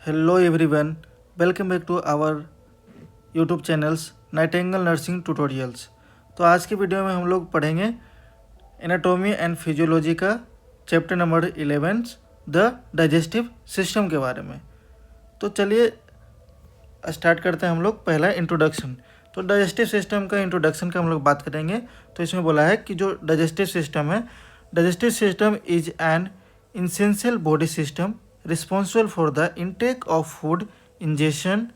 Hello everyone, welcome back to our YouTube channels Nightingale nursing tutorials. तो आज की video में हम लोग पढ़ेंगे एनाटॉमी एंड फिजियोलॉजी का chapter number 11 the digestive system के बारे में। तो चलिए स्टार्ट करते हैं हम लोग। पहला इंट्रोडक्शन। तो डाइजेस्टिव सिस्टम का इंट्रोडक्शन का हम लोग बात करेंगे। तो इसमें बोला है कि जो डाइजेस्टिव सिस्टम है, digestive system is an essential body system responsible for the intake of food, ingestion,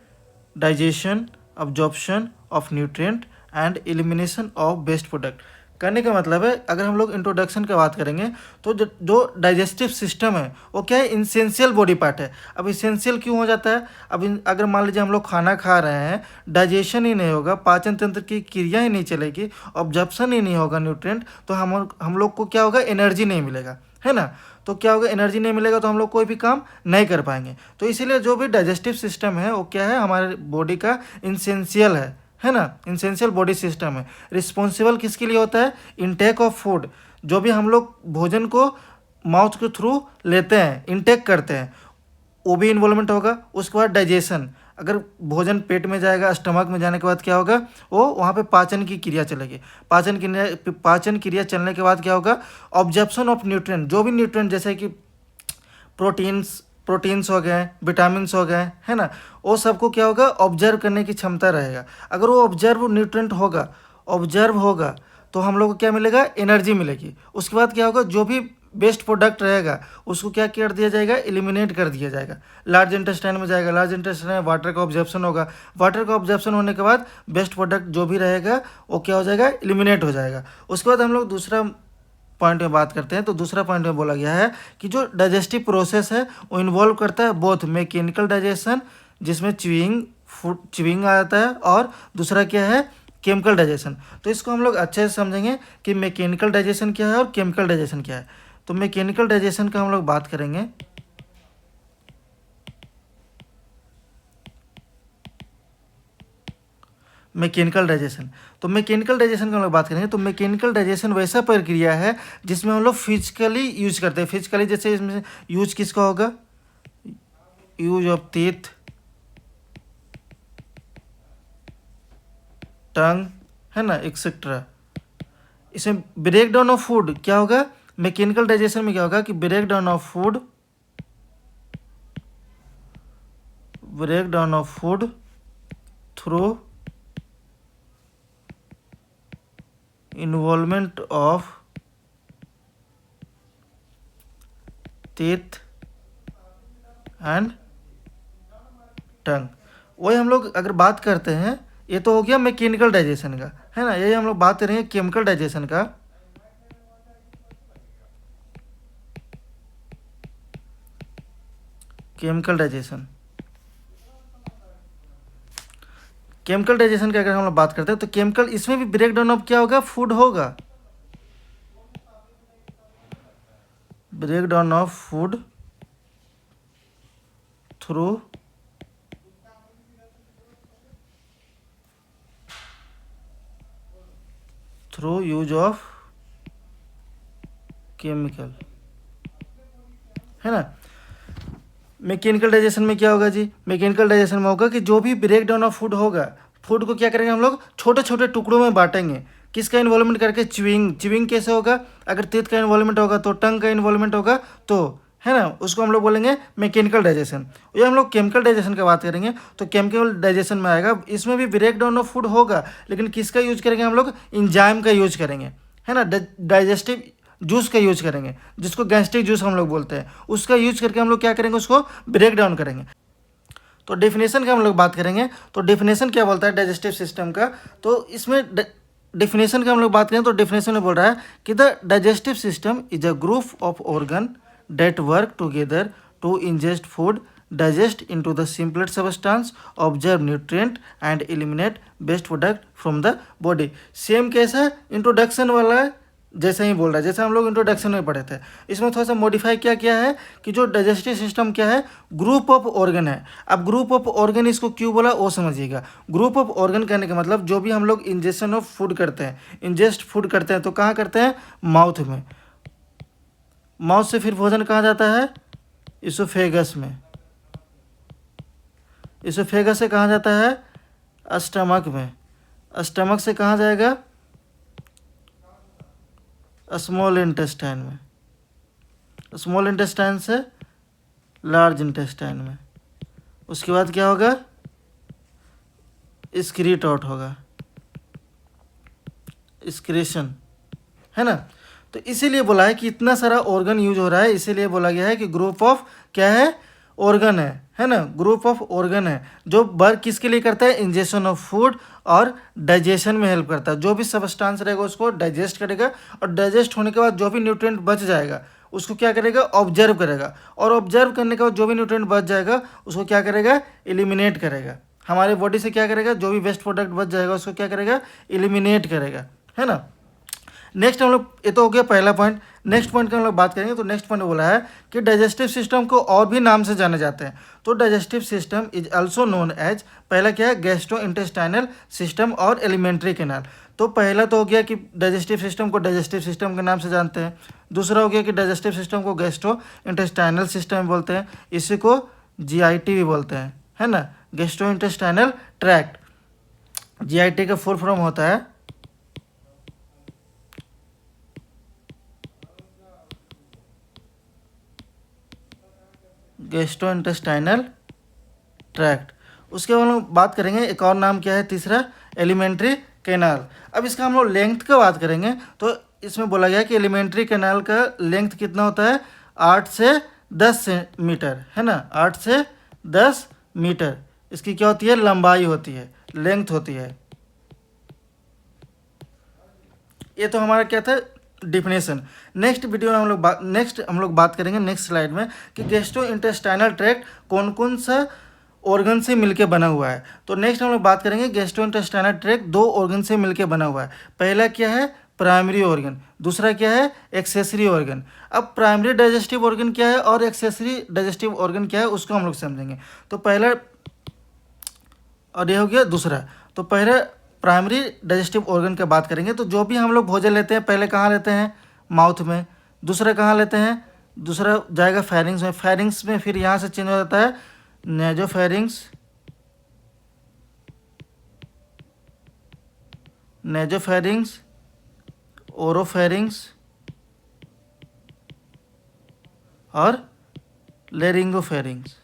digestion, absorption of nutrient and elimination of waste product. कहने का मतलब है, अगर हम लोग इंट्रोडक्शन की बात करेंगे तो जो डाइजेस्टिव सिस्टम है वो क्या है, इंसेंशियल बॉडी पार्ट है। अब इंसेंशियल क्यों हो जाता है? अब अगर मान लीजिए हम लोग खाना खा रहे हैं, डाइजेशन ही नहीं होगा, पाचन तंत्र की क्रिया ही नहीं चलेगी, ऑब्जर्प्शन ही नहीं होगा न्यूट्रिएंट, तो हम लोग को क्या होगा, एनर्जी नहीं मिलेगा, है ना। तो क्या होगा, एनर्जी नहीं मिलेगा तो हम लोग कोई भी काम नहीं कर पाएंगे। तो इसीलिए जो भी डाइजेस्टिव सिस्टम है वो क्या है, हमारे बॉडी का इंसेंशियल है ना, इंसेंशियल बॉडी सिस्टम है। रिस्पॉन्सिबल किसके लिए होता है? Intake of food. जो भी हम लोग भोजन को माउथ के थ्रू लेते हैं, इनटेक करते हैं, वो भी इन्वॉल्वमेंट होगा। उसके बाद डाइजेशन, अगर भोजन पेट में जाएगा, स्टमक में जाने के बाद क्या होगा, वो वहाँ पे पाचन की क्रिया चलेगी। पाचन क्रिया चलने के बाद क्या होगा, ऑब्जर्प्शन ऑफ न्यूट्रिएंट। जो भी न्यूट्रिएंट जैसे कि प्रोटीन्स हो गए, विटामिन्स हो गए, है ना, वो सबको क्या होगा, ऑब्जर्व करने की क्षमता रहेगा। अगर वो ऑब्जर्व होगा तो हम लोग को क्या मिलेगा, एनर्जी मिलेगी। उसके बाद क्या होगा, जो भी वेस्ट प्रोडक्ट रहेगा उसको क्या कर दिया जाएगा, एलिमिनेट कर दिया जाएगा, लार्ज इंटेस्टाइन में जाएगा। लार्ज इंटेस्टाइन में वाटर का ऑब्जर्प्शन होगा। वाटर का ऑब्जर्प्शन होने के बाद वेस्ट प्रोडक्ट जो भी रहेगा वो क्या हो जाएगा, एलिमिनेट हो जाएगा। उसके बाद हम लोग दूसरा पॉइंट में बात करते हैं। तो दूसरा पॉइंट में बोला गया है कि जो डाइजेस्टिव प्रोसेस है वो इन्वॉल्व करता है बोथ मैकेनिकल डाइजेशन, जिसमें च्यूइंग आ जाता है, और दूसरा क्या है, केमिकल डाइजेशन। तो इसको हम लोग अच्छे से समझेंगे कि मैकेनिकल डाइजेशन क्या है और केमिकल डाइजेशन क्या है। तो मैकेनिकल डाइजेशन का हम लोग बात करेंगे। मैकेनिकल डाइजेशन, तो मैकेनिकल डाइजेशन का हम लोग बात करेंगे। तो मैकेनिकल डाइजेशन वैसा प्रक्रिया है जिसमें हम लोग फिजिकली यूज करते हैं। फिजिकली जैसे इसमें यूज किसका होगा, यूज ऑफ टीथ, टंग, है ना, एक्सेट्रा। इसमें ब्रेक डाउन ऑफ फूड क्या होगा, मैकेनिकल डाइजेशन में क्या होगा कि break down of food through involvement of teeth and tongue. वही हम लोग अगर बात करते हैं, ये तो हो गया मैकेनिकल डाइजेशन का, है ना। यही हम लोग बात करेंगे केमिकल डाइजेशन का। केमिकल डाइजेशन की अगर हम लोग बात करते हैं तो केमिकल, इसमें भी ब्रेक डाउन ऑफ क्या होगा, फूड होगा, break down of food through use of chemical, है ना। मैकेनिकल डाइजेशन में क्या होगा जी, मैकेनिकल डाइजेशन में होगा कि जो भी ब्रेक डाउन ऑफ फूड होगा, फूड को क्या करेंगे हम लोग, छोटे छोटे टुकड़ों में बांटेंगे। किसका इन्वॉल्वमेंट करके, च्यूइंग कैसे होगा, अगर टीथ का इन्वॉल्वमेंट होगा तो टंग का इन्वॉल्वमेंट होगा, तो है ना, उसको हम लोग बोलेंगे मैकेनिकल डाइजेशन। ये हम लोग केमिकल डाइजेशन की बात करेंगे तो केमिकल डाइजेशन में आएगा, इसमें भी ब्रेक डाउन ऑफ फूड होगा, लेकिन किसका यूज करेंगे हम लोग, इंजाइम का यूज करेंगे, है ना। डाइजेस्टिव जूस का यूज करेंगे, जिसको गैस्ट्रिक जूस हम लोग बोलते हैं, उसका यूज करके हम लोग क्या करेंगे, उसको ब्रेक डाउन करेंगे। तो डेफिनेशन का हम लोग बात करेंगे। तो डेफिनेशन क्या बोलता है डाइजेस्टिव सिस्टम का, तो इसमें डेफिनेशन का हम लोग बात करें तो डेफिनेशन में बोल रहा है कि the digestive system is a group of organ that work together to ingest food, digest into the simpler substance, observe nutrient and eliminate waste product from the body। Same कैसा इंट्रोडक्शन वाला जैसे ही बोल रहा है, जैसे हम लोग इंट्रोडक्शन में पढ़े थे। इसमें थोड़ा सा मॉडिफाई क्या किया है कि जो डाइजेस्टिव सिस्टम क्या है, ग्रुप ऑफ ऑर्गन है। अब ग्रुप ऑफ ऑर्गन इसको क्यों बोला वो समझिएगा। ग्रुप ऑफ ऑर्गन कहने का मतलब जो भी हम लोग इंजेक्शन ऑफ फूड करते हैं, इंजेस्ट फूड करते हैं तो कहाँ करते हैं, माउथ में। माउथ से फिर भोजन कहाँ जाता है, इसोफेगस में। इसोफेगस से कहाँ जाता है? स्टमक में। स्टमक से कहाँ जाएगा? स्मॉल इंटेस्टाइन में। स्मॉल इंटेस्टाइन से लार्ज इंटेस्टाइन में। उसके बाद क्या होगा? स्क्रीट आउट होगा, एक्सक्रीशन, है ना। तो इसीलिए बोला है कि इतना सारा ऑर्गन यूज हो रहा है, इसीलिए बोला गया है कि ग्रुप ऑफ क्या है? ऑर्गन है ना। ग्रुप ऑफ ऑर्गन है जो वर्क किसके लिए करता है? इंजेक्शन ऑफ फूड और डाइजेशन में हेल्प करता है। जो भी सबस्टांस रहेगा उसको डाइजेस्ट करेगा, और डाइजेस्ट होने के बाद जो भी न्यूट्रिएंट बच जाएगा उसको क्या करेगा? ऑब्जर्व करेगा, और ऑब्जर्व करने के बाद जो भी न्यूट्रिएंट बच जाएगा उसको क्या करेगा? एलिमिनेट करेगा। हमारे बॉडी से क्या करेगा? जो भी वेस्ट प्रोडक्ट बच जाएगा उसको क्या करेगा? एलिमिनेट करेगा, है ना। नेक्स्ट हम लोग, ये तो हो गया पहला पॉइंट। नेक्स्ट पॉइंट की हम लोग बात करेंगे तो नेक्स्ट पॉइंट बोला है कि डाइजेस्टिव सिस्टम को और भी नाम से जाने जाते हैं। तो digestive system is also known as, पहला क्या है? गैस्ट्रो इंटेस्टाइनल सिस्टम और एलिमेंट्री कैनाल। तो पहला तो हो गया कि डाइजेस्टिव सिस्टम को डाइजेस्टिव सिस्टम के नाम से जानते हैं। दूसरा हो गया कि डाइजेस्टिव सिस्टम को गैस्ट्रो इंटेस्टाइनल सिस्टम बोलते हैं, इसी को जीआईटी भी बोलते हैं, है ना। गैस्ट्रो इंटेस्टाइनल ट्रैक्ट, जीआईटी का फुल फॉर्म होता है गैस्ट्रोइंटेस्टाइनल ट्रैक्ट। उसके बाद हम लोग बात करेंगे एक और नाम क्या है? तीसरा, एलिमेंट्री कैनाल। अब इसका हम लोग लेंथ का बात करेंगे तो इसमें बोला गया कि एलिमेंट्री कैनाल का लेंथ कितना होता है? 8 से 10 मीटर, है ना। 8 से 10 मीटर इसकी क्या होती है? लंबाई होती है, लेंथ होती है। ये तो हमारा क्या था? डिफिनेशन। नेक्स्ट वीडियो में हम लोग बात करेंगे नेक्स्ट स्लाइड में कि गैस्ट्रो इंटेस्टाइनल ट्रैक्ट कौन कौन सा ऑर्गन से मिलके बना हुआ है। तो नेक्स्ट हम लोग बात करेंगे गैस्ट्रो इंटेस्टाइनल ट्रैक्ट 2 ऑर्गन से मिलके बना हुआ है। पहला क्या है? Primary organ. दूसरा क्या है? Accessory organ. अब प्राइमरी डाइजेस्टिव ऑर्गन क्या है और एक्सेसरी डाइजेस्टिव ऑर्गन क्या है उसको हम लोग समझेंगे। तो पहला, और ये हो गया दूसरा। तो पहले प्राइमरी डाइजेस्टिव ऑर्गन की बात करेंगे तो जो भी हम लोग भोजन लेते हैं पहले कहाँ लेते हैं? माउथ में। दूसरा कहाँ लेते हैं? दूसरा जाएगा फेरिंग्स में। फेरिंग्स में फिर यहाँ से चेंज हो जाता है नेजोफेरिंग्स, नेजोफेरिंग्स, ओरोफेरिंग्स और लेरिंगोफेरिंग्स,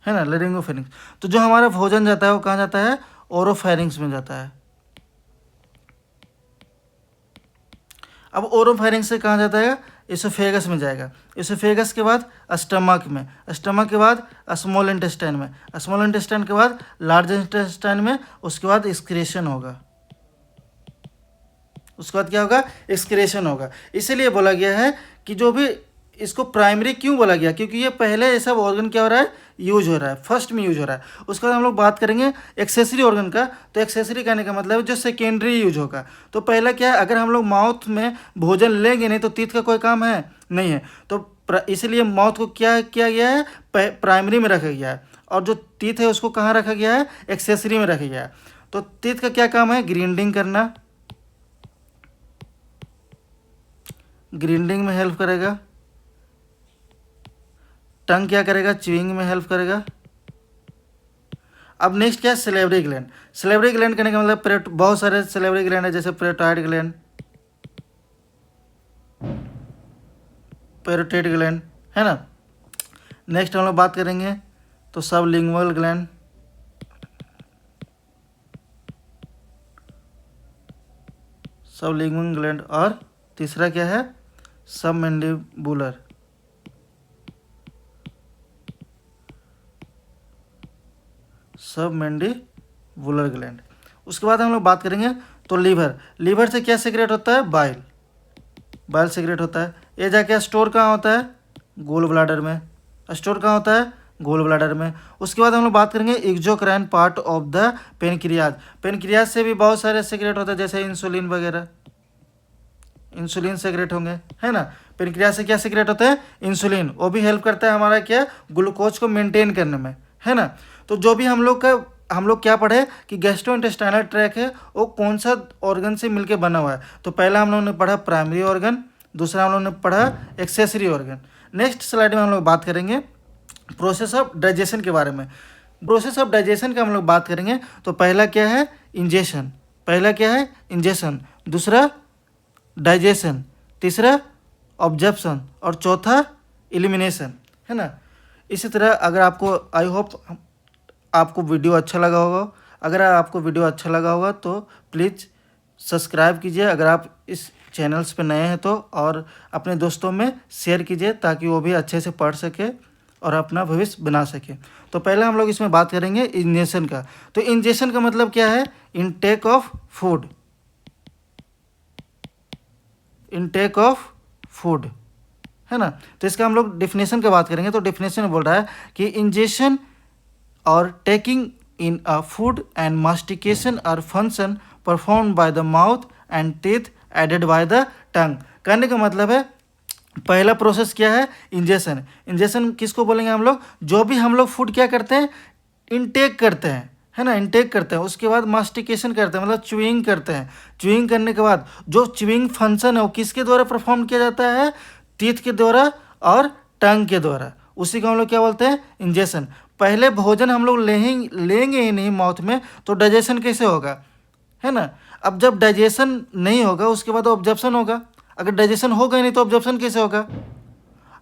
है ना, लेरिंगोफेरिंग्स। तो जो हमारा भोजन जाता है वो कहाँ जाता है? ओरोफेरिंग्स में जाता है। अब ओरोफेरिंग्स से कहाँ जाता है? इसोफेगस में जाएगा। इसोफेगस के बाद स्टमक में, स्टमक के बाद स्मॉल इंटेस्टाइन में, स्मॉल इंटेस्टाइन के बाद लार्ज इंटेस्टाइन में, उसके बाद एक्सक्रीशन होगा। उसके बाद क्या होगा? एक्सक्रीशन होगा। इसीलिए बोला गया है कि जो भी इसको प्राइमरी क्यों बोला गया? क्योंकि ये पहले ये सब ऑर्गन क्या हो रहा है? यूज हो रहा है, फर्स्ट में यूज हो रहा है। उसके बाद हम लोग बात करेंगे एक्सेसरी ऑर्गन का। तो एक्सेसरी कहने का मतलब है जो सेकेंडरी यूज होगा। तो पहला क्या है? अगर हम लोग माउथ में भोजन लेंगे नहीं तो टीथ का कोई काम है नहीं है। तो इसलिए माउथ को क्या किया गया है? प्राइमरी में रखा गया है, और जो टीथ है उसको कहाँ रखा गया है? एक्सेसरी में रखा गया है। तो टीथ का क्या काम है? ग्राइंडिंग करना, ग्राइंडिंग में हेल्प करेगा। टंग क्या करेगा? च्यूइंग में हेल्प करेगा। अब नेक्स्ट क्या है? Salivary gland. सलेवरी ग्लैंड करने का मतलब बहुत सारे सलेवरी ग्लैंड है, जैसे पैरोटाइड ग्लैंड, पैरोटाइड ग्लैंड, है ना। नेक्स्ट हम लोग बात करेंगे तो सबलिंगुअल ग्लैंड, सबलिंगुअल ग्लैंड, और तीसरा क्या है? Submandibular, submandibular gland. उसके बाद हम लोग बात करेंगे तो लीवर। लीवर से क्या सेक्रेट होता है? बाइल, बाइल सेक्रेट होता है। ये जाके स्टोर कहाँ होता है? गोल ब्लाडर में। स्टोर कहाँ होता है? गोल ब्लाडर में। उसके बाद हम लोग बात करेंगे exocrine part of the pancreas. Pancreas से भी बहुत सारे सेक्रेट होते हैं, जैसे इंसुलिन वगैरह, इंसुलिन सेक्रेट होंगे, है ना। पेनक्रियाज से क्या सेक्रेट होता है? इंसुलिन। वो भी हेल्प करता है हमारा क्या? ग्लूकोज को मेंटेन करने में, है ना। तो जो भी हम लोग क्या पढ़े कि गैस्ट्रोइंटेस्टाइनल ट्रैक्ट है वो कौन सा ऑर्गन से मिलके बना हुआ है। तो पहला हम लोगों ने पढ़ा प्राइमरी ऑर्गन, दूसरा हम लोगों ने पढ़ा एक्सेसरी ऑर्गन। नेक्स्ट स्लाइड में हम लोग बात करेंगे प्रोसेस ऑफ डाइजेशन के बारे में। प्रोसेस ऑफ डाइजेशन का हम लोग बात करेंगे तो पहला क्या है इंजेशन, दूसरा डाइजेशन, तीसरा ऑब्जर्प्शन और चौथा एलिमिनेशन, है ना। इसी तरह अगर आपको आई होप आपको वीडियो अच्छा लगा होगा, अगर आपको वीडियो अच्छा लगा होगा तो प्लीज़ सब्सक्राइब कीजिए अगर आप इस चैनल्स पे नए हैं तो, और अपने दोस्तों में शेयर कीजिए ताकि वो भी अच्छे से पढ़ सके और अपना भविष्य बना सके। तो पहले हम लोग इसमें बात करेंगे इंजेशन का। तो इंजेशन का मतलब क्या है, intake of food, intake of food, है ना। तो इसका हम लोग डेफिनेशन की बात करेंगे। तो डेफिनेशन बोल रहा है कि इंजेशन और taking in a food and mastication are function perform by the mouth and teeth aided by the tongue. कहने का मतलब है पहला प्रोसेस क्या है इंजेशन। इंजेशन किसको बोलेंगे हम लोग, जो भी हम लोग फूड क्या करते हैं इनटेक करते हैं, है ना, इनटेक करते हैं। उसके बाद मास्टिकेशन करते हैं, मतलब च्युइंग करते हैं। च्युइंग करने के बाद जो च्युइंग फंक्शन है वो किसके द्वारा परफॉर्म किया जाता है, टीथ के द्वारा और टंग के द्वारा। उसी को हम लोग क्या बोलते हैं इंजेशन। पहले भोजन हम लोग लेंगे ही नहीं माउथ में तो डाइजेशन कैसे होगा, है ना। अब जब डाइजेशन नहीं होगा उसके बाद ऑब्जर्प्शन होगा। अगर डाइजेशन होगा ही नहीं तो ऑब्जर्प्शन कैसे होगा।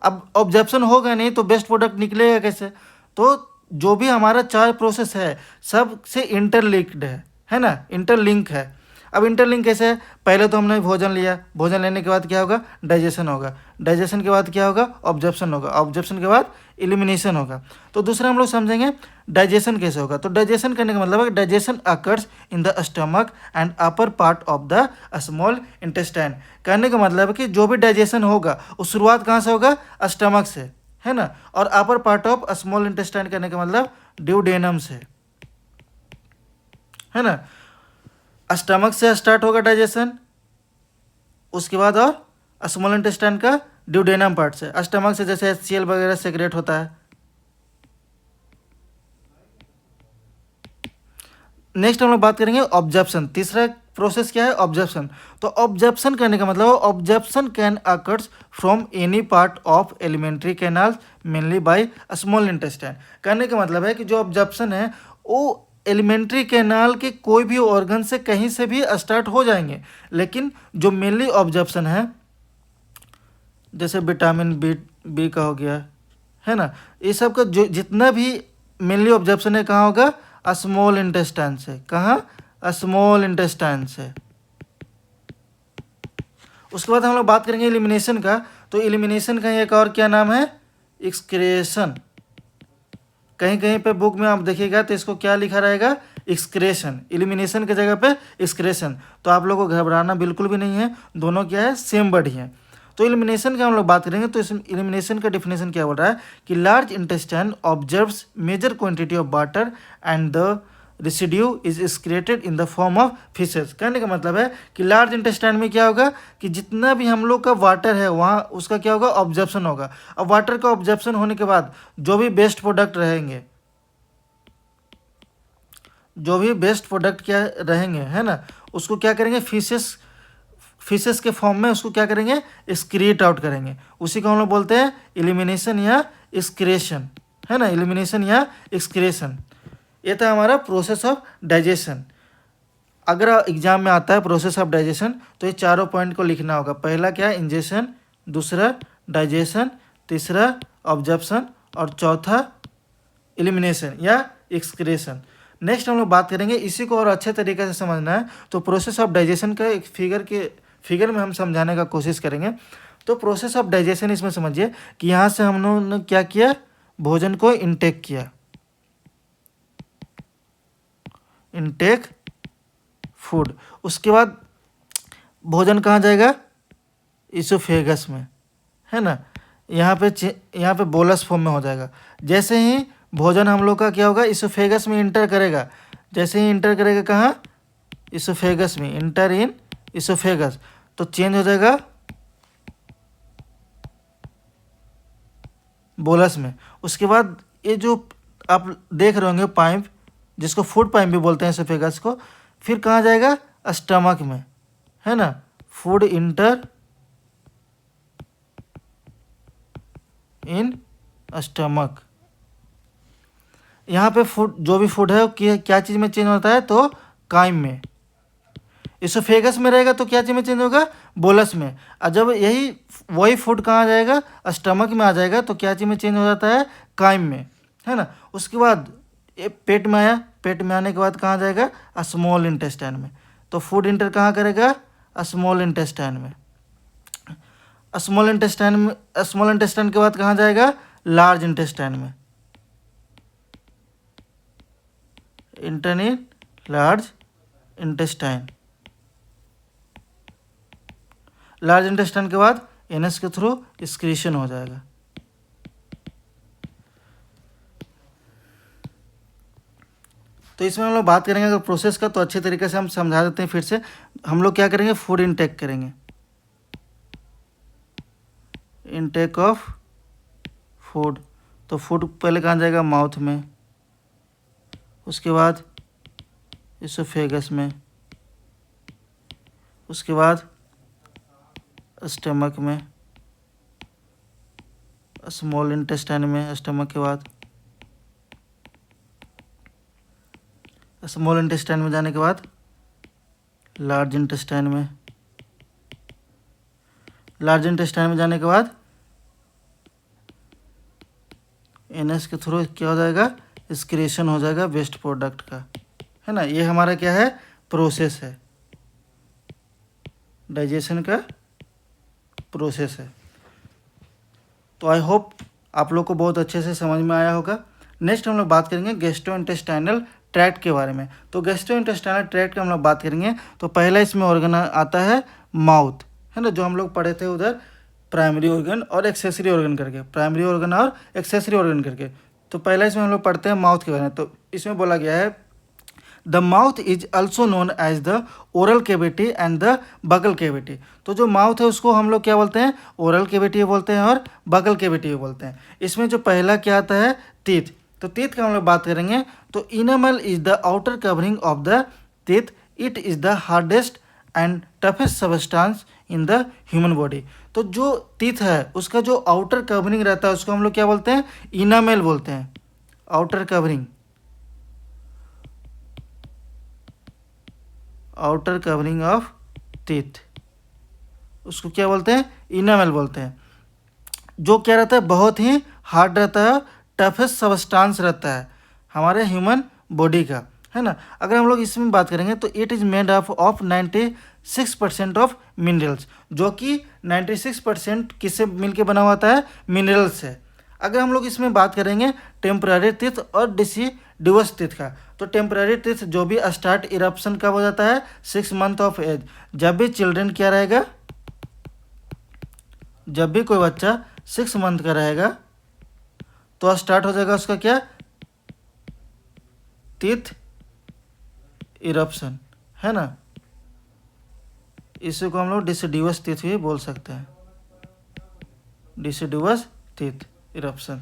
अब ऑब्जर्प्शन होगा नहीं तो बेस्ट प्रोडक्ट निकलेगा कैसे। तो जो भी हमारा चार प्रोसेस है सब से इंटरलिंक्ड है ना, इंटरलिंक है। अब इंटरलिंक कैसे है, पहले तो हमने भोजन लिया, भोजन लेने के बाद क्या होगा डाइजेशन होगा, डाइजेशन के बाद क्या होगा ऑब्जर्प्शन होगा, ऑब्जर्प्शन के बाद एलिमिनेशन होगा। तो दूसरा हम लोग समझेंगे डाइजेशन कैसे होगा। तो डाइजेशन करने का मतलब है digestion occurs in the stomach and upper part of the small intestine. कहने का मतलब है कि जो भी डाइजेशन होगा वो शुरुआत कहाँ से होगा स्टमक से, है ना, और upper part of small intestine करने का मतलब ड्यूडेनम से, है ना। स्टमक से स्टार्ट होगा डाइजेशन, उसके बाद और स्मॉल इंटेस्टाइन का ड्यूडेनम पार्ट से। स्टमक से जैसे HCl वगैरह सेक्रेट होता है। नेक्स्ट हम लोग बात करेंगे ऑब्जर्प्शन। तीसरा प्रोसेस क्या है ऑब्जर्प्शन। तो ऑब्जर्प्शन करने का मतलब absorption can occurs from any part of alimentary canal mainly by small intestine. कहने का मतलब है कि जो ऑब्जर्प्शन है वो एलिमेंट्री कैनाल के कोई भी ऑर्गन से कहीं से भी स्टार्ट हो जाएंगे, लेकिन जो मेनली ऑब्जर्प्शन है जैसे विटामिन बी का हो गया, है ना, ये सब का जो जितना भी मेनली ऑब्जर्प्शन है कहाँ होगा स्मॉल इंटेस्टाइन से। कहाँ स्मॉल इंटेस्टाइन से। उसके बाद हम लोग बात करेंगे एलिमिनेशन का। तो एलिमिनेशन का एक और क्या नाम है एक्सक्रेशन। कहीं कहीं पे बुक में आप देखिएगा तो इसको क्या लिखा रहेगा एक्सक्रेशन, एलिमिनेशन की जगह पे एक्सक्रेशन। तो आप लोगों को घबराना बिल्कुल भी नहीं है, दोनों क्या है सेम वर्ड ही है। तो एलिमिनेशन का हम लोग बात करेंगे। तो इस एलिमिनेशन का डिफिनेशन क्या बोल रहा है कि large intestine observes major quantity of water and the residue is excreted in the form of faeces. कहने का मतलब है कि लार्ज इंटेस्टाइन में क्या होगा कि जितना भी हम लोग का वाटर है वहाँ उसका क्या होगा ऑब्जर्प्शन होगा। अब वाटर का ऑब्जर्प्शन होने के बाद जो भी बेस्ट प्रोडक्ट रहेंगे, जो भी बेस्ट प्रोडक्ट क्या रहेंगे, है ना, उसको क्या करेंगे फिशेस के फॉर्म में उसको क्या करेंगे एक्सक्रीट आउट करेंगे। उसी को हम लोग बोलते हैं एलिमिनेशन या एक्सक्रेशन, है ना, एलिमिनेशन या एक्सक्रेशन। ये था हमारा प्रोसेस ऑफ डाइजेशन। अगर एग्जाम में आता है प्रोसेस ऑफ डाइजेशन तो ये चारों पॉइंट को लिखना होगा। पहला क्या इंजेशन, दूसरा डाइजेशन, तीसरा ऑब्जर्प्शन और चौथा एलिमिनेशन या एक्सक्रेशन। नेक्स्ट हम लोग बात करेंगे, इसी को और अच्छे तरीके से समझना है तो प्रोसेस ऑफ डाइजेशन का एक फिगर में हम समझाने का कोशिश करेंगे। तो प्रोसेस ऑफ डाइजेशन इसमें समझिए कि यहाँ से हम लोगों ने क्या किया भोजन को इनटेक किया, इनटेक फूड। उसके बाद भोजन कहाँ जाएगा इसोफेगस में, है ना, यहाँ पे बोलस फॉर्म में हो जाएगा। जैसे ही भोजन हम लोग का क्या होगा इसोफेगस में इंटर करेगा, जैसे ही इंटर करेगा कहाँ इसोफेगस में, इंटर इन इसोफेगस, तो चेंज हो जाएगा बोलस में। उसके बाद ये जो आप देख रहे होंगे पाइप जिसको फूड पाइप भी बोलते हैं इसोफेगस को, फिर कहाँ जाएगा स्टमक में, है ना, फूड इंटर इन स्टमक। यहाँ पे फूड, जो भी फूड है वो क्या चीज़ में चेंज होता है, तो काइम में। इसोफेगस में रहेगा तो क्या चीज़ में चेंज होगा, बोलस में। और जब वही फूड कहाँ आ जाएगा, स्टमक में आ जाएगा, तो क्या चीज़ में चेंज हो जाता है, काइम में, है ना। उसके बाद ये पेट में आया, पेट में आने के बाद कहाँ जाएगा, स्मॉल इंटेस्टाइन में। तो फूड इंटर कहाँ करेगा, स्मॉल इंटेस्टाइन में। स्मॉल इंटेस्टाइन के बाद कहाँ जाएगा, लार्ज इंटेस्टाइन में। Inter in large intestine. Large intestine के बाद एनएस के थ्रू एक्सक्रीशन हो जाएगा। तो इसमें हम लोग बात करेंगे अगर प्रोसेस का, तो अच्छे तरीके से हम समझा देते हैं फिर से। हम लोग क्या करेंगे, फूड इनटेक करेंगे, इनटेक ऑफ फूड। तो फूड पहले कहाँ जाएगा, माउथ में, उसके बाद इसोफेगस में, उसके बाद स्टमक में, स्मॉल इंटेस्टाइन में, स्टमक के बाद स्मॉल इंटेस्टाइन में जाने के बाद लार्ज इंटेस्टाइन में, लार्ज इंटेस्टाइन में जाने के बाद एनएस के थ्रू क्या हो जाएगा, एक्सक्रीशन हो जाएगा वेस्ट प्रोडक्ट का, है ना। ये हमारा क्या है, प्रोसेस है, डाइजेशन का प्रोसेस है। तो आई होप आप लोग को बहुत अच्छे से समझ में आया होगा। नेक्स्ट हम लोग बात करेंगे गैस्ट्रोइंटेस्टाइनल ट्रैक्ट के बारे में। तो गैस्ट्रोइंटेस्टाइनल ट्रैक्ट का हम लोग बात करेंगे, तो पहला इसमें ऑर्गन आता है माउथ, है ना, जो हम लोग पढ़े थे उधर प्राइमरी ऑर्गन और एक्सेसरी ऑर्गन करके, प्राइमरी ऑर्गन और एक्सेसरी ऑर्गन करके। तो पहला इसमें हम लोग पढ़ते हैं माउथ के बारे में। तो इसमें बोला गया है the mouth is also known as the oral cavity and the buccal cavity. तो जो माउथ है उसको हम लोग क्या बोलते हैं, ओरल कैविटी बोलते हैं और बगल कैविटी बोलते हैं। इसमें जो पहला क्या आता है, टीथ। तो टीथ का हम लोग बात करेंगे, तो enamel is the outer covering of the teeth, it is the hardest and toughest substance in the human body. तो जो टीथ है उसका जो आउटर कवरिंग रहता है उसको हम लोग क्या बोलते हैं, इनामेल बोलते हैं। Outer covering, outer covering of teeth, उसको क्या बोलते हैं, इनामेल बोलते हैं। जो क्या रहता है, बहुत ही हार्ड रहता है, टफेस्ट सबस्टांस रहता है हमारे ह्यूमन बॉडी का, है ना। अगर हम लोग इसमें बात करेंगे तो it is made of 96% of minerals, जो कि 96% किससे मिलके बना हुआ है, मिनरल्स से। अगर हम लोग इसमें बात करेंगे टेम्पररी टीथ और डिसिडुअस टीथ का, तो टेम्पररी टीथ जो भी स्टार्ट इरप्शन कब हो जाता है, 6 मंथ ऑफ एज। जब भी चिल्ड्रन क्या रहेगा, जब भी कोई बच्चा 6 मंथ का रहेगा तो स्टार्ट हो जाएगा उसका क्या, टीथ इरप्शन, है ना। इसी को हम लोग डिसिडुअस टीथ भी बोल सकते हैं, डिसिडुअस टीथ इरप्शन।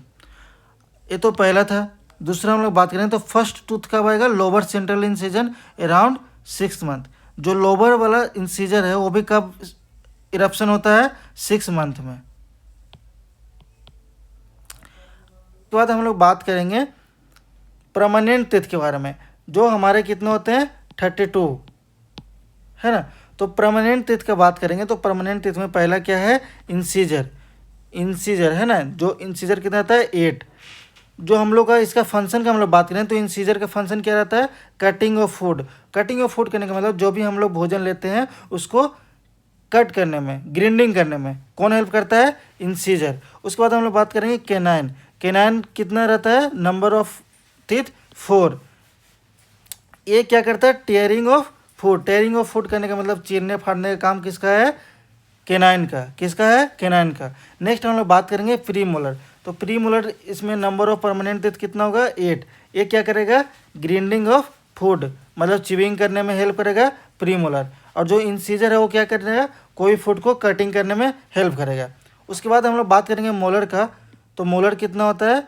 ये तो पहला था। दूसरा हम लोग बात करें तो फर्स्ट टूथ कब आएगा, lower central incision around 6 month. जो लोअर वाला इंसिजर है वो भी कब इरप्शन होता है, 6 मंथ में। उसके बाद हम लोग बात करेंगे परमानेंट टीथ के बारे में, जो हमारे कितने होते हैं, 32, है ना। तो परमानेंट टीथ का बात करेंगे तो परमानेंट टीथ में पहला क्या है, इंसीजर, इंसीजर, है ना। जो इंसीजर कितना आता है, 8। जो हम लोग का इसका फंक्शन का हम लोग बात करें तो इंसीजर का फंक्शन क्या रहता है, cutting of food. Cutting of food करने का मतलब जो भी हम लोग भोजन लेते हैं उसको कट करने में, ग्राइंडिंग करने में कौन हेल्प करता है, इंसीजर। उसके बाद हम लोग बात करेंगे कैनाइन। कैनाइन कितना रहता है, नंबर ऑफ टीथ 4। ये क्या करता है, tearing of food. Tearing of food करने का मतलब चीरने फाड़ने का काम किसका है, कैनाइन का। किसका है, कैनाइन का। नेक्स्ट हम लोग बात करेंगे प्री मोलर। तो प्री मोलर इसमें नंबर ऑफ परमानेंट टीथ कितना होगा, 8। ये क्या करेगा, ग्राइंडिंग ऑफ फूड मतलब चिविंग करने में हेल्प करेगा प्री मोलर। और जो इंसीजर है वो क्या करेगा, कोई फूड को कटिंग करने में हेल्प करेगा। उसके बाद हम लोग बात करेंगे मोलर का। तो मोलर कितना होता है,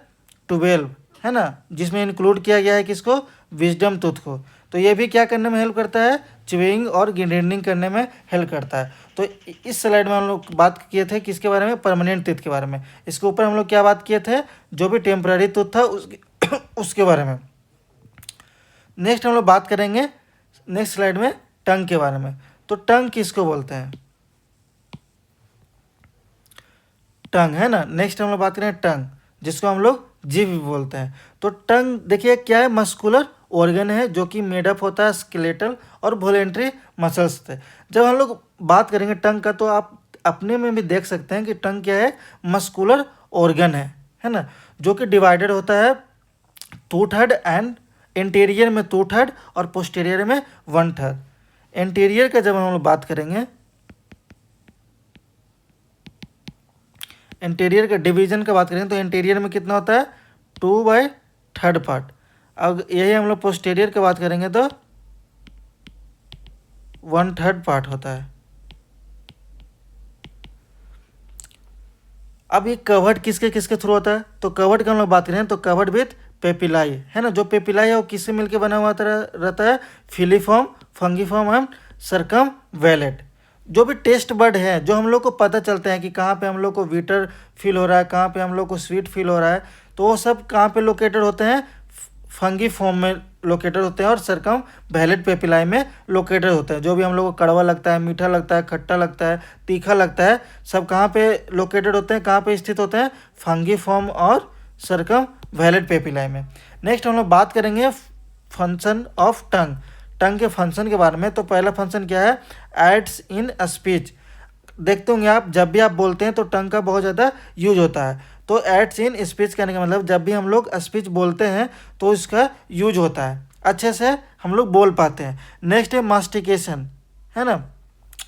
12, है ना, जिसमें इंक्लूड किया गया है किसको, विजडम टूथ को। तो ये भी क्या करने में हेल्प करता है, च्यूइंग और ग्राइंडिंग करने में हेल्प करता है। तो इस स्लाइड में हम लोग बात किए थे किसके बारे में, परमानेंट टीथ के बारे में। इसके ऊपर हम लोग क्या बात किए थे, जो भी टेम्पररी टूथ था उसके बारे में। नेक्स्ट हम लोग बात करेंगे नेक्स्ट स्लाइड में टंग के बारे में। तो टंग किसको बोलते हैं, टंग है ना। नेक्स्ट हम लोग बात करें टंग, जिसको हम लोग जीभ भी बोलते हैं। तो टंग देखिए क्या है, मस्कुलर ऑर्गन है जो कि मेडअप होता है स्केलेटल और वॉलेंट्री मसल्स से। जब हम लोग बात करेंगे टंग का, तो आप अपने में भी देख सकते हैं कि टंग क्या है, मस्कुलर ऑर्गन है ना, जो कि डिवाइडेड होता है 2/3 एंड इंटीरियर में 2/3 और पोस्टीरियर में 1/3। इंटीरियर का जब हम लोग बात करेंगे, इंटीरियर का डिवीजन का बात करें तो इंटीरियर में कितना होता है, 2/3 पार्ट। अब यही हम लोग पोस्टीरियर की बात करेंगे तो 1/3 पार्ट होता है। अब ये कवर्ड किसके किसके थ्रू होता है, तो कवर्ड का हम लोग बात करें तो कवर्ड विथ पेपिलाई है ना। जो पेपिलाई है वो किससे मिलकर बना हुआ रहता है, फिलीफॉर्म, फंगीफॉर्म एंड सर्कम वैलेट। जो भी टेस्ट बर्ड है, जो हम लोग को पता चलता है कि कहाँ पे हम लोग को वीटर फील हो रहा है, कहाँ पे हम लोग को स्वीट फील हो रहा है, तो वो सब कहाँ पे लोकेटेड होते हैं, फंगी फॉर्म में लोकेटेड होते हैं और सर्कम वैलेट पेपिलाई में लोकेटेड होते हैं। जो भी हम लोग को कड़वा लगता है, मीठा लगता है, खट्टा लगता है, तीखा लगता है, सब कहाँ पे लोकेटेड होते हैं, कहाँ पे स्थित होते हैं, फंगी फॉर्म और सर्कम वैलेट पेपिलाई में। नेक्स्ट हम लोग बात करेंगे फंक्शन ऑफ टंग, टंग के फंक्शन के बारे में। तो पहला फंक्शन क्या है, एड्स इन स्पीच। देखते होंगे आप, जब भी आप बोलते हैं तो टंग का बहुत ज़्यादा यूज होता है। तो एड्स इन स्पीच कहने का मतलब जब भी हम लोग स्पीच बोलते हैं तो इसका यूज होता है, अच्छे से हम लोग बोल पाते हैं। नेक्स्ट है मास्टिकेशन, है ना।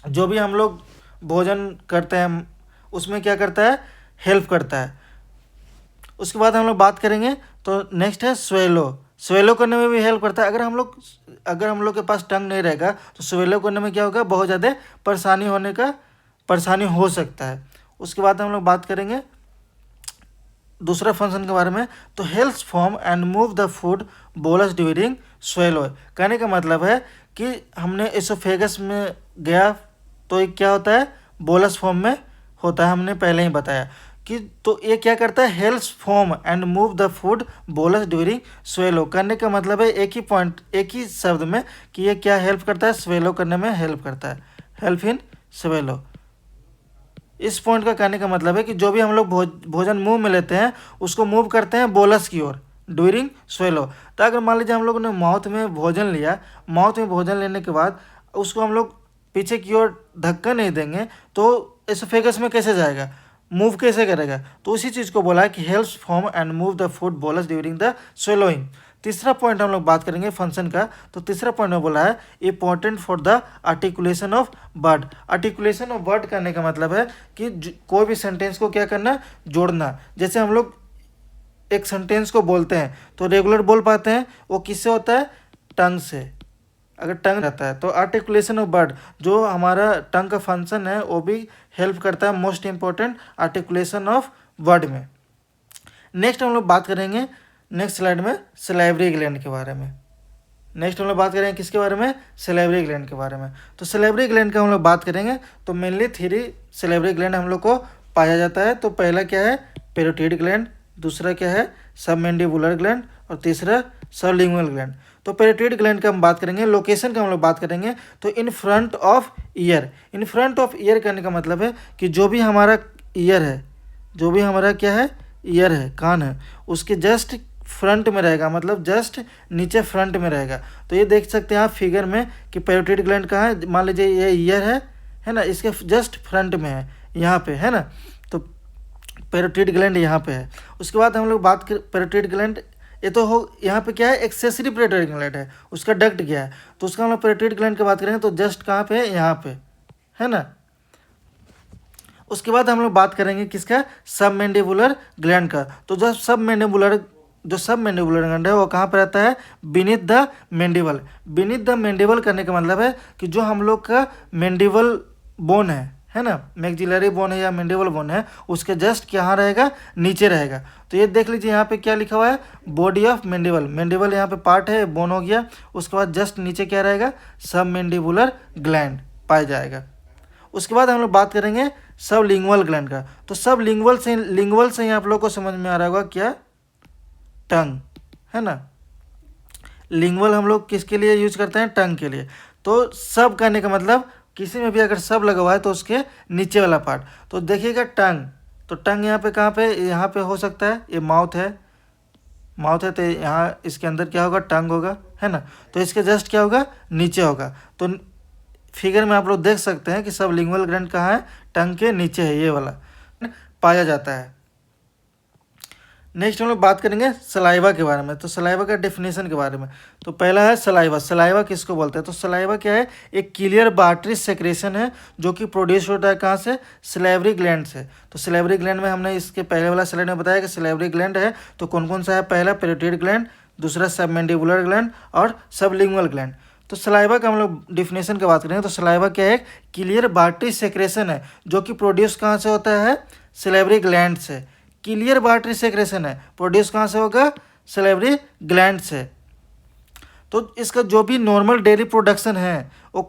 जो भी हम लोग भोजन करते हैं उसमें क्या करता है, हेल्प करता है। उसके बाद हम लोग बात करेंगे तो नेक्स्ट है स्वेलो, स्वेलो करने में भी हेल्प करता है। अगर हम लोग के पास टंग नहीं रहेगा तो स्वेलो करने में क्या होगा, बहुत ज़्यादा परेशानी हो सकता है। उसके बाद हम लोग बात करेंगे दूसरा फंक्शन के बारे में। तो help form and move the food bolus during swallow. कहने का मतलब है कि हमने एसोफेगस में गया तो ये क्या होता है, बोलस फॉर्म में होता है, हमने पहले ही बताया कि। तो ये क्या करता है, help form and move the food bolus during swallow. करने का मतलब है एक ही शब्द में कि ये क्या हेल्प करता है, स्वेलो करने में हेल्प करता है, हेल्प इन स्वेलो। इस पॉइंट का कहने का मतलब है कि जो भी हम लोग भोजन मुंह में लेते हैं उसको मूव करते हैं बोलस की ओर ड्यूरिंग स्वेलो। तो अगर मान लीजिए हम लोगों ने माउथ में भोजन लिया, माउथ में भोजन लेने के बाद उसको हम लोग पीछे की ओर धक्का नहीं देंगे तो एसोफेगस में कैसे जाएगा, मूव कैसे करेगा। तो उसी चीज़ को बोला है कि helps form and move the food bolus during the swallowing. तीसरा पॉइंट हम लोग बात करेंगे फंक्शन का। तो तीसरा पॉइंट में बोला है important for the articulation of word. Articulation of word करने का मतलब है कि कोई भी सेंटेंस को क्या करना, जोड़ना। जैसे हम लोग एक सेंटेंस को बोलते हैं तो रेगुलर बोल पाते हैं, वो किससे होता है, टंग से। अगर टंग रहता है तो आर्टिकुलेशन ऑफ वर्ड, जो हमारा टंग का फंक्शन है वो भी हेल्प करता है most important articulation of word में। नेक्स्ट हम लोग बात करेंगे नेक्स्ट स्लाइड में सलाइवरी ग्लैंड के बारे में। नेक्स्ट हम लोग बात करेंगे किसके बारे में, सलाइवरी ग्लैंड के बारे में। तो सलाइवरी ग्लैंड का हम लोग बात करेंगे तो मेनली 3 सलाइवरी ग्लैंड हम लोग को पाया जाता है। तो पहला क्या है, पैरोटिड ग्लैंड, दूसरा क्या है, सबमैंडिबुलर ग्लैंड, और तीसरा सबलिंगुअल ग्लैंड। तो पैरोटिड ग्लैंड का हम बात करेंगे, लोकेशन का हम लोग बात करेंगे तो in front of year. In front of year करने का मतलब है कि जो भी हमारा ईयर है, जो भी हमारा क्या है, ईयर है, कान है, उसके जस्ट फ्रंट में रहेगा, मतलब जस्ट नीचे फ्रंट में रहेगा। तो ये देख सकते हैं आप फिगर में कि पैरोटिड ग्लैंड कहाँ है। मान लीजिए ये ईयर है ना, इसके जस्ट फ्रंट में है, यहाँ पे है ना। तो पैरोटिड ग्लैंड यहाँ पे है। उसके बाद हम लोग बात कर पैरोटिड ग्लैंड, ये तो हो यहाँ पे क्या है, एक्सेसरी पैरोटिड ग्लैंड है, उसका डक्ट क्या है। तो उसका हम लोग पैरोटिड ग्लैंड की बात करेंगे तो जस्ट कहाँ पे है, यहाँ पे है ना। उसके बाद हम लोग बात करेंगे किसका, सबमैंडिबुलर ग्लैंड का। तो जो सबमैंडिबुलर ग्लैंड है वो कहाँ पर रहता है, beneath the mandible. Beneath the mandible करने का मतलब है कि जो हम लोग का मैंडिबल बोन है ना, मैक्सिलरी बोन है या मैंडिबल बोन है, उसके जस्ट कहाँ रहेगा, नीचे रहेगा। तो ये देख लीजिए यहाँ पे क्या लिखा हुआ है, बॉडी ऑफ मैंडिबल। मैंडिबल यहाँ पे पार्ट है, बोन हो गया, उसके बाद जस्ट नीचे क्या रहेगा, सब मैंडिबुलर ग्लैंड पाया जाएगा। उसके बाद हम लोग बात करेंगे सब लिंगुअल ग्लैंड का। तो सब लिंगुअल से ही आप लोग को समझ में आ रहा होगा क्या, टंग, है ना। लिंगुअल हम लोग किसके लिए यूज करते हैं, टंग के लिए। तो सब कहने का मतलब किसी में भी अगर सब लगा हुआ है तो उसके नीचे वाला पार्ट। तो देखिएगा टंग, तो टंग यहाँ पे कहाँ पे, यहाँ पे हो सकता है, ये माउथ है, माउथ है तो यहाँ इसके अंदर क्या होगा, टंग होगा, है ना। तो इसके जस्ट क्या होगा, नीचे होगा। तो फिगर में आप लोग देख सकते हैं कि सब लिंगुअल ग्लैंड कहाँ है, टंग के नीचे है, ये वाला पाया जाता है। नेक्स्ट हम लोग बात करेंगे सलाइवा के बारे में। तो सलाइवा का डेफिनेशन के बारे में, तो पहला है सलाइवा। सलाइवा किसको बोलते हैं, तो सलाइवा क्या है, एक क्लियर वाटरी सेक्रेशन है जो कि प्रोड्यूस होता है कहाँ से, सलाइवरी ग्लैंड से। तो सलाइवरी ग्लैंड में हमने इसके पहले वाला स्लाइड में बताया कि सलाइवरी ग्लैंड है तो कौन कौन सा है, पहला पैरोटिड ग्लैंड, दूसरा सबमैंडिबुलर ग्लैंड और सबलिंगुअल ग्लैंड। तो सलाइवा का हम लोग डिफिनेशन की बात करेंगे तो सलाइवा क्या है, क्लियर वाटरी सेक्रेशन है जो कि प्रोड्यूस कहाँ से होता है, सलाइवरी ग्लैंड से। क्लियर वाटरी सेक्रेशन है, प्रोड्यूस कहाँ से होगा, सलाइवरी ग्लैंड से। तो इसका जो भी नॉर्मल डेली प्रोडक्शन है वो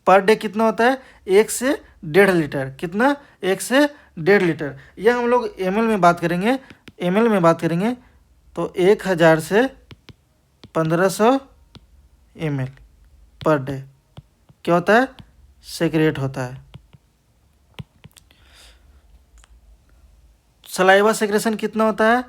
पर डे कितना होता है, 1 से 1.5 लीटर। कितना, 1 से 1.5 लीटर। यह हम लोग ml में बात करेंगे, ml में बात करेंगे तो 1000 से 1500 ml पर डे क्या होता है, सेक्रेट होता है। सलाइवा सेक्रेशन कितना होता है,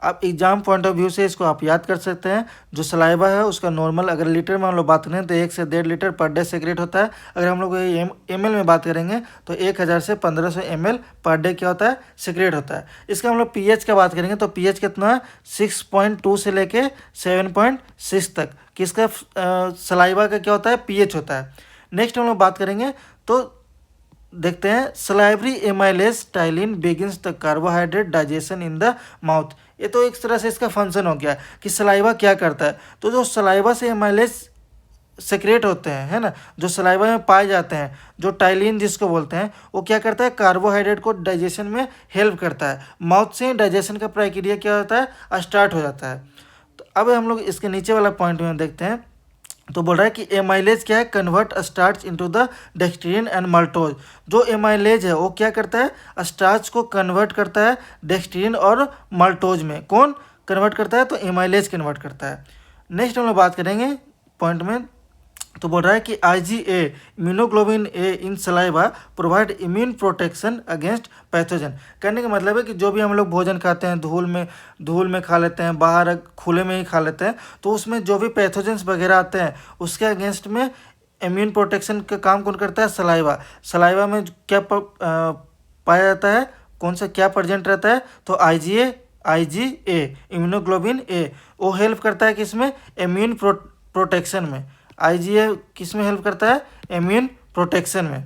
आप एग्जाम पॉइंट ऑफ व्यू से इसको आप याद कर सकते हैं। जो सलाइवा है उसका नॉर्मल अगर लीटर में हम लोग बात करें तो 1 से 1.5 लीटर पर डे सेक्रेट होता है। अगर हम लोग ml में बात करेंगे तो 1000 से 1500 ml पर डे क्या होता है, सेक्रेट होता है। इसका हम लोग pH का बात करेंगे तो pH कितना है, 6.2 से लेके 7.6 तक किसका सलाइवा का क्या होता है, pH होता है। नेक्स्ट हम लोग बात करेंगे तो देखते हैं salivary amylase ptyalin begins the carbohydrate digestion in the mouth. ये तो एक तरह से इसका फंक्शन हो गया कि सलाइवा क्या करता है। तो जो सलाइवा से एमाइलेज सेक्रेट होते हैं, है ना, जो सलाइवा में पाए जाते हैं, जो टाइलिन जिसको बोलते हैं, वो क्या करता है, कार्बोहाइड्रेट को डाइजेशन में हेल्प करता है। माउथ से डाइजेशन का प्रक्रिया क्या होता है, स्टार्ट हो जाता है। तो अब हम लोग इसके नीचे वाला पॉइंट में देखते हैं तो बोल रहा है कि एमाइलेज क्या है, convert starch into the dextrin and maltose. जो एमाइलेज है वो क्या करता है, स्टार्च को कन्वर्ट करता है डेक्सट्रिन और माल्टोज में। कौन कन्वर्ट करता है, तो एमाइलेज कन्वर्ट करता है। नेक्स्ट हम लोग बात करेंगे पॉइंट में तो बोल रहा है कि IgA इम्यूनोग्लोबिन ए इन saliva provide immune protection against pathogen. कहने का मतलब है कि जो भी हम लोग भोजन खाते हैं, धूल में खा लेते हैं, बाहर खुले में ही खा लेते हैं, तो उसमें जो भी पैथोजेंस वगैरह आते हैं उसके अगेंस्ट में इम्यून प्रोटेक्शन का काम कौन करता है, सलाइवा। सलाइवा में क्या पाया जाता है, कौन सा क्या प्रेजेंट रहता है, तो IgA इम्यूनोग्लोबिन ए, वो हेल्प करता है किसमें, इम्यून प्रोटेक्शन में। IgA किस में हेल्प करता है, इम्यून प्रोटेक्शन में।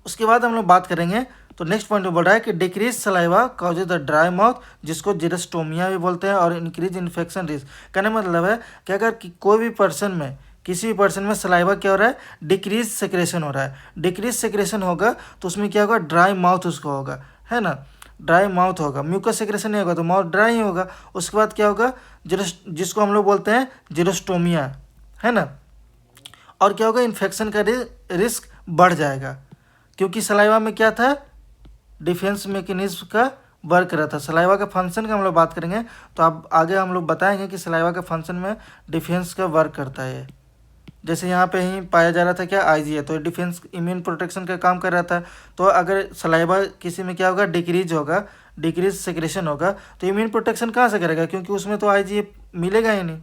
उसके बाद हम लोग बात करेंगे तो नेक्स्ट पॉइंट में बोल रहा है कि decrease saliva causes the dry mouth, जिसको जीरोस्टोमिया भी बोलते हैं, और इंक्रीज इन्फेक्शन रिस्क। कहने मतलब है कि अगर कोई भी पर्सन में, किसी भी पर्सन में सलाइवा क्या हो रहा है, डिक्रीज सेक्रेशन हो रहा है। डिक्रीज सेक्रेशन होगा तो उसमें क्या होगा, ड्राई माउथ उसको होगा, है ना, ड्राई माउथ होगा। म्यूकस सेक्रेशन नहीं होगा तो माउथ ड्राई ही होगा। उसके बाद क्या होगा, जिसको हम लोग बोलते हैं जीरोस्टोमिया, है ना। और क्या होगा, इन्फेक्शन का रिस्क बढ़ जाएगा, क्योंकि सलाइवा में क्या था, डिफेंस मैकेनिज्म का वर्क रहा था। सलाइवा का फंक्शन का हम लोग बात करेंगे तो अब आगे हम लोग बताएंगे कि सलाइवा का फंक्शन में डिफेंस का वर्क करता है। जैसे यहाँ पे ही पाया जा रहा था क्या, IgA, तो डिफेंस इम्यून प्रोटेक्शन का काम कर रहा था। तो अगर सलाइवा किसी में क्या होगा, डिक्रीज सेक्रेशन होगा, तो इम्यून प्रोटेक्शन कहाँ से करेगा, क्योंकि उसमें तो IgA मिलेगा ही नहीं।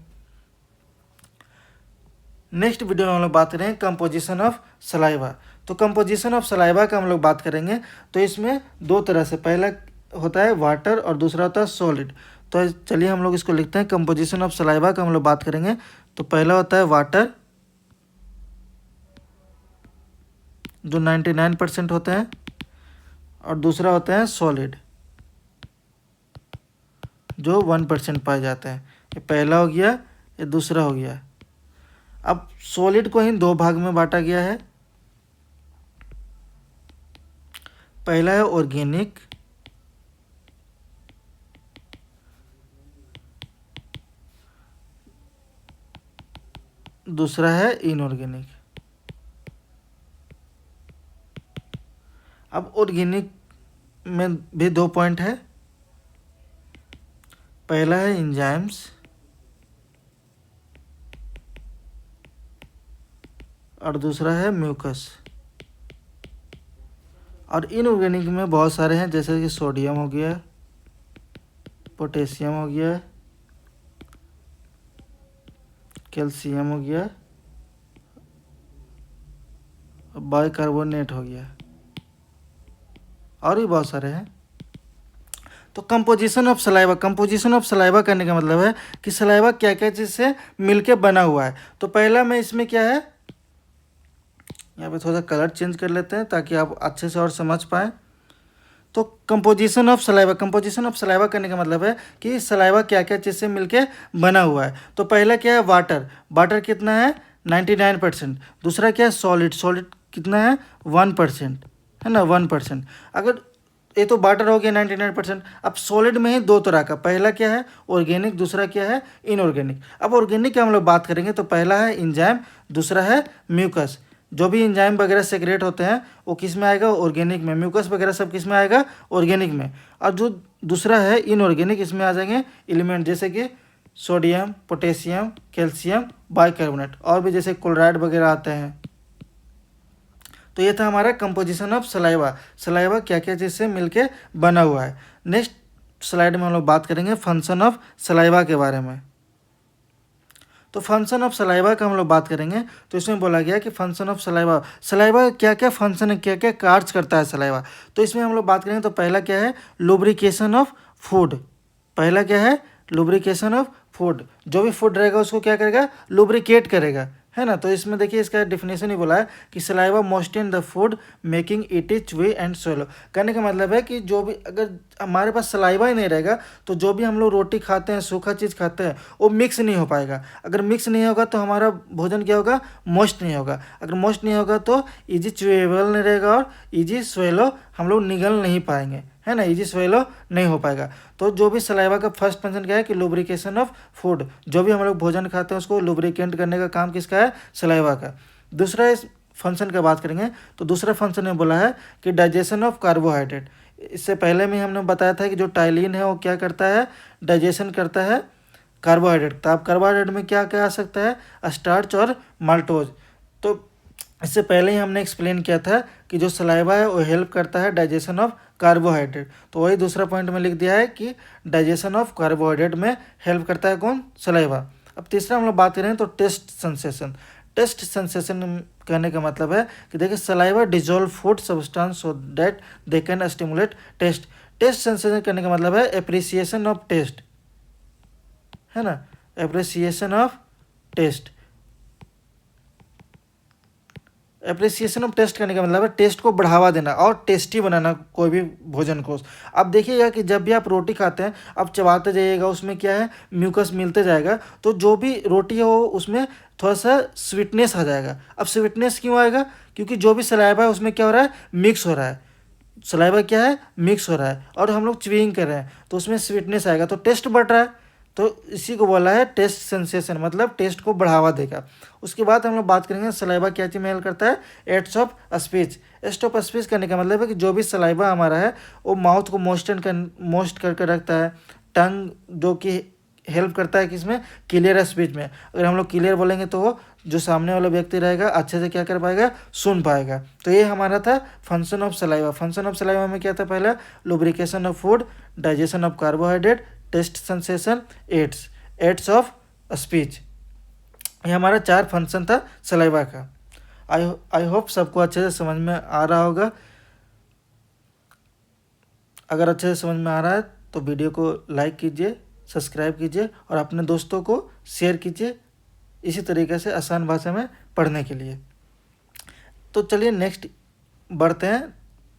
नेक्स्ट वीडियो में हम लोग बात करेंगे कंपोजिशन ऑफ सलाइवा। तो कंपोजिशन ऑफ सलाइवा का हम लोग बात करेंगे तो इसमें दो तरह से, पहला होता है वाटर और दूसरा होता है सॉलिड। तो चलिए हम लोग इसको लिखते हैं। कंपोजिशन ऑफ सलाइवा का हम लोग बात करेंगे तो पहला होता है वाटर जो 99% होते हैं, और दूसरा होता है सॉलिड जो 1% पाए जाते हैं। ये पहला हो गया, ये दूसरा हो गया। अब सॉलिड को ही दो भाग में बांटा गया है। पहला है ऑर्गेनिक, दूसरा है इनऑर्गेनिक। अब ऑर्गेनिक में भी 2 पॉइंट है, पहला है एंजाइम्स और दूसरा है म्यूकस। और इनऑर्गेनिक में बहुत सारे हैं, जैसे कि सोडियम हो गया, पोटेशियम हो गया, कैल्शियम हो गया, बाइकार्बोनेट हो गया, और भी बहुत सारे हैं। तो composition of saliva, composition of saliva करने का मतलब है कि सलाइवा क्या क्या चीज़ से मिलके बना हुआ है। तो पहला में इसमें क्या है, यहाँ पे थोड़ा सा कलर चेंज कर लेते हैं ताकि आप अच्छे से और समझ पाएँ। तो composition of saliva, composition of saliva करने का मतलब है कि सलाइवा क्या क्या चीज़ से मिलके बना हुआ है। तो पहला क्या है, वाटर, वाटर कितना है 99%। दूसरा क्या है, सॉलिड, सॉलिड कितना है 1%, है ना 1%। अगर ये तो वाटर हो गया 99%। अब सॉलिड में ही 2 तरह का, पहला क्या है ऑर्गेनिक, दूसरा क्या है इनऑर्गेनिक। अब ऑर्गेनिक की हम लोग बात करेंगे तो पहला है एंजाइम, दूसरा है म्यूकस। जो भी एंजाइम वगैरह सेक्रेट होते हैं वो किस में आएगा, ऑर्गेनिक में। म्यूकस वगैरह सब किस में आएगा, ऑर्गेनिक में। और जो दूसरा है इनऑर्गेनिक, इसमें आ जाएंगे एलिमेंट जैसे कि सोडियम, पोटेशियम, कैल्शियम, बाइकार्बोनेट, और भी जैसे क्लोराइड वगैरह आते हैं। तो ये था हमारा कंपोजिशन ऑफ सलाइवा, सलाइवा क्या क्या चीज़ से मिलके बना हुआ है। नेक्स्ट स्लाइड में हम लोग बात करेंगे फंक्शन ऑफ सलाइवा के बारे में। तो फंक्शन ऑफ सलाइवा का हम लोग बात करेंगे तो इसमें बोला गया कि फंक्शन ऑफ सलाइवा, सलाइवा क्या क्या फंक्शन है, क्या क्या कार्य करता है सलाइवा। तो इसमें हम लोग बात करेंगे तो पहला क्या है, लुब्रिकेशन ऑफ फूड। पहला क्या है, लुब्रिकेशन ऑफ फूड। जो भी फूड रहेगा उसको क्या करेगा, लुब्रिकेट करेगा, है ना। तो इसमें देखिए इसका डेफिनेशन ही बोला है कि saliva moisten the food making it chewy and swallow। कहने का मतलब है कि जो भी, अगर हमारे पास सलाइवा ही नहीं रहेगा तो जो भी हम लोग रोटी खाते हैं, सूखा चीज़ खाते हैं, वो मिक्स नहीं हो पाएगा। अगर मिक्स नहीं होगा तो हमारा भोजन क्या होगा, मोस्ट नहीं होगा। अगर मोस्ट नहीं होगा तो ईजी च्यूएबल नहीं रहेगा और ईजी swallow हम लोग निगल नहीं पाएंगे, है ना, इजी swallow नहीं हो पाएगा। तो जो भी सलाइवा का फर्स्ट फंक्शन क्या है कि लुब्रिकेशन ऑफ फूड, जो भी हम लोग भोजन खाते हैं उसको लुब्रिकेट करने का काम किसका है, सलाइवा का। दूसरा इस फंक्शन का बात करेंगे तो दूसरा फंक्शन में बोला है कि डाइजेशन ऑफ कार्बोहाइड्रेट। इससे पहले में हमने बताया था कि जो टाइलिन है वो क्या करता है, डाइजेशन करता है कार्बोहाइड्रेट। तो आप कार्बोहाइड्रेट में क्या क्या आ सकता है, स्टार्च और माल्टोज। तो इससे पहले ही हमने एक्सप्लेन किया था कि जो सलाइवा है वो हेल्प करता है डाइजेशन ऑफ कार्बोहाइड्रेट। तो वही दूसरा पॉइंट में लिख दिया है कि डाइजेशन ऑफ कार्बोहाइड्रेट में हेल्प करता है कौन, सलाइवा। अब तीसरा हम लोग बात करें तो टेस्ट सेंसेशन। टेस्ट सेंसेशन कहने का मतलब है कि देखिए saliva dissolve food substance so that they can stimulate taste. Taste sensation करने का मतलब है एप्रिसिएशन ऑफ टेस्ट, है ना, appreciation of taste. Appreciation of taste करने का मतलब है टेस्ट को बढ़ावा देना और टेस्टी बनाना कोई भी भोजन को। अब देखिएगा कि जब भी आप रोटी खाते हैं आप चबाते जाइएगा, उसमें क्या है म्यूकस मिलते जाएगा, तो जो भी रोटी है वो उसमें थोड़ा सा स्वीटनेस आ जाएगा। अब स्वीटनेस क्यों आएगा, क्योंकि जो भी सलाइवा है उसमें क्या हो रहा है, मिक्स हो रहा है। सलाइवा क्या है, मिक्स हो रहा है और हम लोग च्यूइंग कर रहे हैं तो उसमें स्वीटनेस आएगा, तो टेस्ट बढ़ रहा है। तो इसी को बोला है टेस्ट सेंसेशन, मतलब टेस्ट को बढ़ावा देगा। उसके बाद हम लोग बात करेंगे सलाइवा क्या चीज़ में हेल्प करता है, aids of speech. Aids of speech करने का मतलब है कि जो भी सलाइवा हमारा है वो माउथ को मोस्ट करके रखता है। टंग जो कि हेल्प करता है किसमें, क्लियर स्पीच में। अगर हम लोग क्लियर बोलेंगे तो वो जो सामने वाला व्यक्ति रहेगा अच्छे से क्या कर पाएगा, सुन पाएगा। तो ये हमारा था function of saliva. Function of saliva में क्या था, पहला lubrication of food, digestion of carbohydrate, taste sensation, aids of speech. ये हमारा 4 फंक्शन था सलाइवा का। आई होप सबको अच्छे से समझ में आ रहा होगा। अगर अच्छे से समझ में आ रहा है तो वीडियो को लाइक कीजिए, सब्सक्राइब कीजिए और अपने दोस्तों को शेयर कीजिए, इसी तरीके से आसान भाषा में पढ़ने के लिए। तो चलिए नेक्स्ट बढ़ते हैं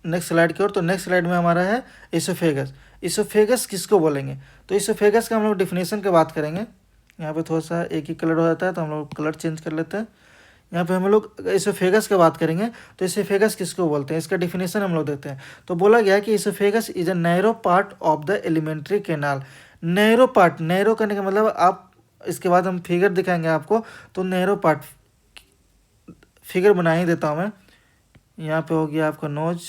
नेक्स्ट स्लाइड की ओर। तो नेक्स्ट स्लाइड में हमारा है इसोफेगस। इसोफेगस किसको बोलेंगे, तो इसोफेगस का हम लोग डिफिनेशन की बात करेंगे। यहाँ पे थोड़ा सा एक ही कलर हो जाता है तो हम लोग कलर चेंज कर लेते हैं। यहाँ पे हम लोग इसोफेगस की बात करेंगे तो इसोफेगस किसको बोलते हैं, इसका डिफिनेशन हम लोग देखते हैं। तो बोला गया कि oesophagus is a narrow part of the alimentary canal. Narrow part, narrow करने का मतलब आप, इसके बाद हम फिगर दिखाएंगे आपको, तो नैरो पार्ट फिगर बना ही देता हूँ मैं। यहाँ पे हो गया आपका नोज,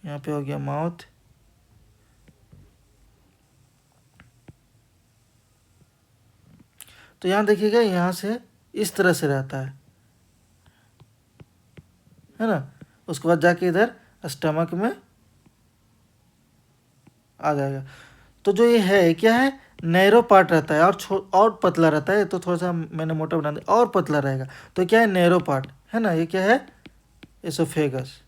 यहाँ पे हो गया माउथ, तो यहाँ देखिएगा यहाँ से इस तरह से रहता है ना। उसके बाद जाके इधर स्टमक में आ जाएगा। तो जो ये है क्या है, नैरो पार्ट रहता है और पतला रहता है। तो थोड़ा सा मैंने मोटा बना दिया, और पतला रहेगा। तो क्या है, नैरो पार्ट है ना। ये क्या है, एसोफेगस।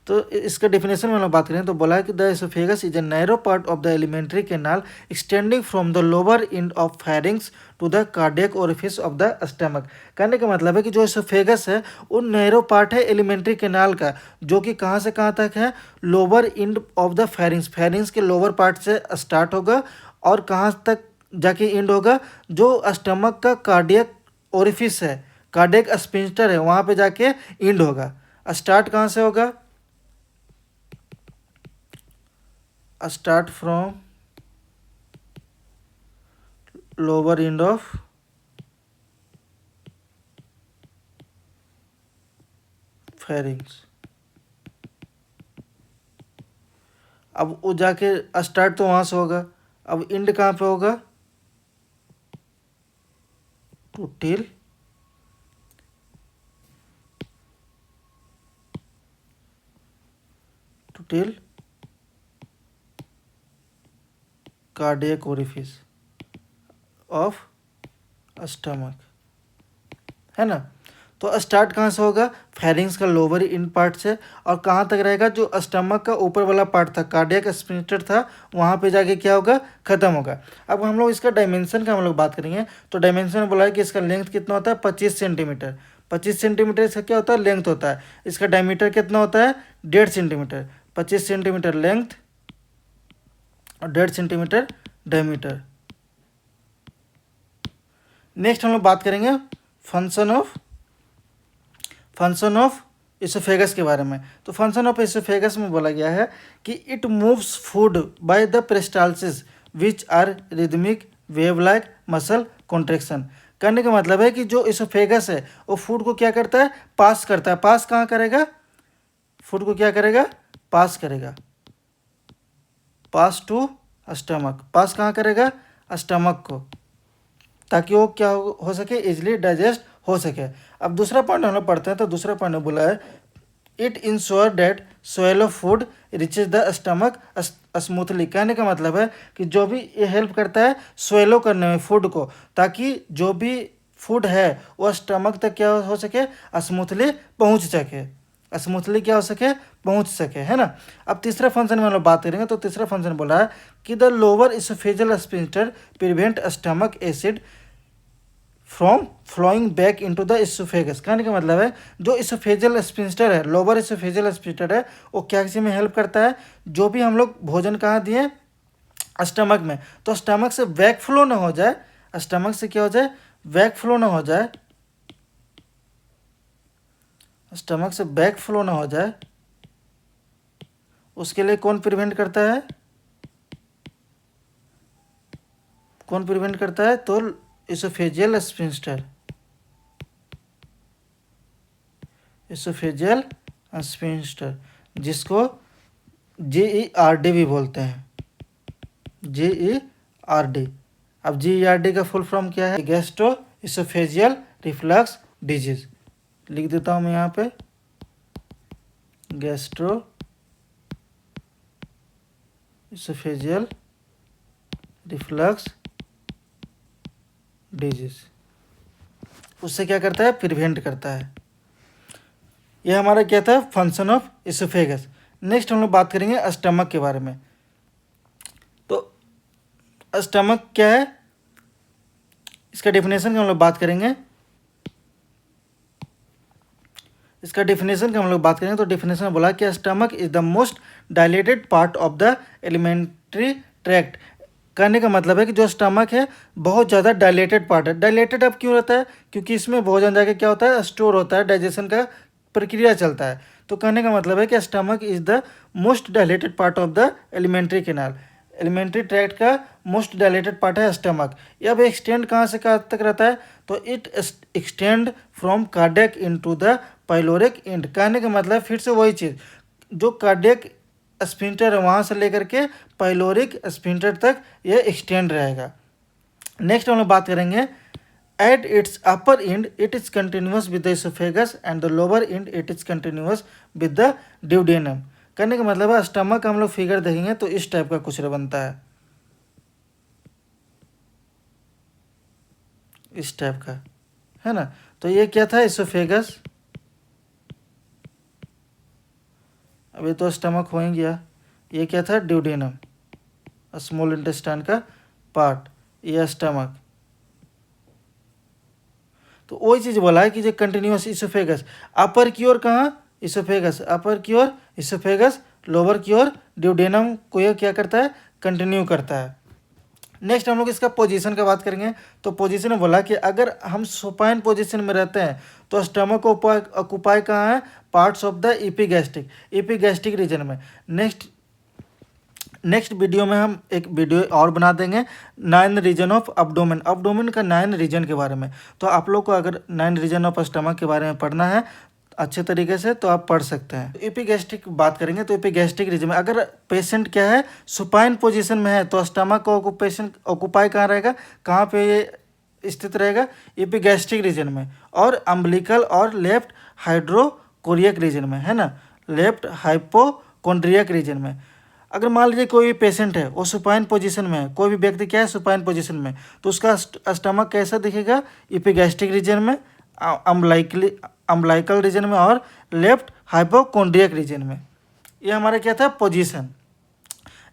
तो इसका डिफिनेशन में हम बात करें तो बोला है कि the oesophagus is a narrow part of the alimentary canal extending from the lower end of pharynx to the cardiac orifice of the stomach. कहने का मतलब है कि जो एसोफेगस है वो नैरो पार्ट है एलिमेंट्री कैनाल का, जो कि कहाँ से कहाँ तक है, lower end of the pharynx, pharynx के लोअर पार्ट से स्टार्ट होगा और कहाँ तक जाके एंड होगा, जो स्टमक का कार्डियक ओरिफिस है, कार्डियक स्फिंक्टर है, वहाँ पे जाके एंड होगा। स्टार्ट कहाँ से होगा, start from lower end of pharynx। अब वो जाके स्टार्ट तो वहाँ से होगा, अब एंड कहाँ पे होगा, to till cardiac orifice of stomach, है ना। तो स्टार्ट कहाँ से होगा, फेरिंग्स का लोअर इन पार्ट से, और कहाँ तक रहेगा, जो स्टमक का ऊपर वाला पार्ट था, कार्डियक स्फिंक्टर था, वहाँ पे जाके क्या होगा, खत्म होगा। अब हम लोग इसका डायमेंशन का हम लोग बात करेंगे तो डायमेंशन में बोला है कि इसका लेंथ कितना होता है, 25 सेंटीमीटर। 25 सेंटीमीटर इसका क्या होता है, लेंथ होता है। इसका डायमीटर कितना होता है, 1.5 सेंटीमीटर। 25 सेंटीमीटर लेंथ और 1.5 सेंटीमीटर डायमीटर। नेक्स्ट हम लोग बात करेंगे फंक्शन ऑफ इसोफेगस के बारे में। तो फंक्शन ऑफ इसोफेगस में बोला गया है कि it moves food by the peristalsis which are rhythmic wave like muscle contraction. करने का मतलब है कि जो इसोफेगस है वो फूड को क्या करता है, पास करता है। पास कहाँ करेगा, फूड को क्या करेगा, पास करेगा, पास टू स्टमक। पास कहाँ करेगा, स्टमक को, ताकि वो क्या हो सके, इजिली डाइजेस्ट हो सके। अब दूसरा पॉइंट हम लोग पढ़ते हैं। तो दूसरा पॉइंट में बोला है it ensure that swallowed food reaches the stomach smoothly. कहने का मतलब है कि जो भी ये हेल्प करता है सोयलो करने में फूड को, ताकि जो भी फूड है वो स्टमक तक क्या हो सके, स्मूथली पहुंच सके, स्मूथली क्या हो सके, पहुंच सके, है ना। अब तीसरा फंक्शन में हम लोग बात करेंगे। तो तीसरा फंक्शन बोला है कि the lower oesophageal sphincter prevent stomach acid from flowing back into the oesophagus. कहने का मतलब है जो इसोफेजियल स्फिंक्टर है, लोअर इसोफेजियल स्फिंक्टर है, वो क्या किसी में हेल्प करता है, जो भी हम लोग भोजन कहाँ दिए, स्टमक में, तो स्टमक से बैक फ्लो ना हो जाए, स्टमक से क्या हो जाए, बैक फ्लो ना हो जाए, स्टमक से बैक फ्लो ना हो जाए, उसके लिए कौन प्रिवेंट करता है, कौन प्रिवेंट करता है, तो इसोफेजियल स्फिंक्टर, इसोफेजियल स्फिंक्टर, जिसको GERD भी बोलते हैं, GERD। अब GERD का फुल फॉर्म क्या है, गैस्ट्रो इसोफेजियल रिफ्लक्स डिजीज। लिख देता हूँ मैं यहाँ पे, गैस्ट्रो इसोफेजियल रिफ्लक्स डिजीज। उससे क्या करता है, प्रिवेंट करता है। यह हमारा क्या था, फंक्शन ऑफ इसोफेगस। नेक्स्ट हम लोग बात करेंगे स्टमक के बारे में। तो स्टमक क्या है, इसका डेफिनेशन का हम लोग बात करेंगे। इसका डेफिनेशन का हम लोग बात करेंगे तो डेफिनेशन में बोला कि stomach is the most dilated part of the alimentary tract. कहने का मतलब है कि जो स्टमक है बहुत ज़्यादा डायलेटेड पार्ट है। डायलेटेड अब क्यों रहता है? क्योंकि इसमें भोजन जाके क्या होता है, स्टोर होता है, डाइजेशन का प्रक्रिया चलता है। तो कहने का मतलब है कि stomach is the most dilated part of the alimentary canal. Alimentary tract का मोस्ट डायलेटेड पार्ट है स्टमक। ये अब एक्सटेंड कहाँ से कहाँ तक रहता है? तो it extend from cardiac into the pyloric and. कहने का मतलब फिर से वही चीज़, जो कार्डियक स्फिंक्टर है वहाँ से लेकर के पाइलोरिक स्फिंक्टर तक ये एक्सटेंड रहेगा। नेक्स्ट हम लोग बात करेंगे, at its upper and it is continuous with the oesophagus and the lower and it is continuous with the duodenum. कहने का मतलब है स्टमक हम लोग फिगर देखेंगे तो इस टाइप का कुछ बनता है, इस टाइप का, है ना। तो ये क्या था, इसोफेगस। अभी तो स्टमक हो ही गया। ये क्या था, ड्यूडेनम, स्मॉल इंटेस्टाइन का पार्ट, ये स्टमक। तो वही चीज़ बोला है कि जो कंटिन्यूअस इसोफेगस, अपर की ओर कहाँ, इसोफेगस, अपर की ओर इसोफेगस, लोअर की ओर ड्यूडेनम को ये क्या करता है, कंटिन्यू करता है। नेक्स्ट हम लोग इसका पोजीशन का बात करेंगे। तो पोजीशन में बोला कि अगर हम सुपाइन पोजीशन में रहते हैं तो स्टमक ऑक्युपाई कहाँ है, parts of the epigastric region में। नेक्स्ट वीडियो में हम एक वीडियो और बना देंगे 9 रीजन ऑफ अब्डोमेन, अब्डोमेन का 9 रीजन के बारे में। तो आप लोग को अगर 9 रीजन ऑफ स्टमक के बारे में पढ़ना है अच्छे तरीके से तो आप पढ़ सकते हैं। एपिगैस्ट्रिक बात करेंगे तो एपिगैस्ट्रिक रीजन में अगर पेशेंट क्या है, सुपाइन पोजीशन में है तो स्टमक का ऑक्यूपेशन ऑक्युपाई कहाँ रहेगा, कहाँ पे ये स्थित रहेगा, एपिगैस्ट्रिक रीजन में, और अम्बिलिकल और लेफ्ट हाइड्रोकोरियक रीजन में, है ना, लेफ्ट हाइपोकोन्ड्रियक रीजन में। अगर मान लीजिए कोई भी पेशेंट है वो सुपाइन पोजीशन में है, कोई भी व्यक्ति क्या है सुपाइन पोजीशन में, तो उसका स्टमक कैसा दिखेगा, एपिगैस्ट्रिक रीजन में, अम्बलाइकल रीजन में और लेफ्ट हाइपोकोन्ड्रियक रीजन में। ये हमारा क्या था, पोजीशन।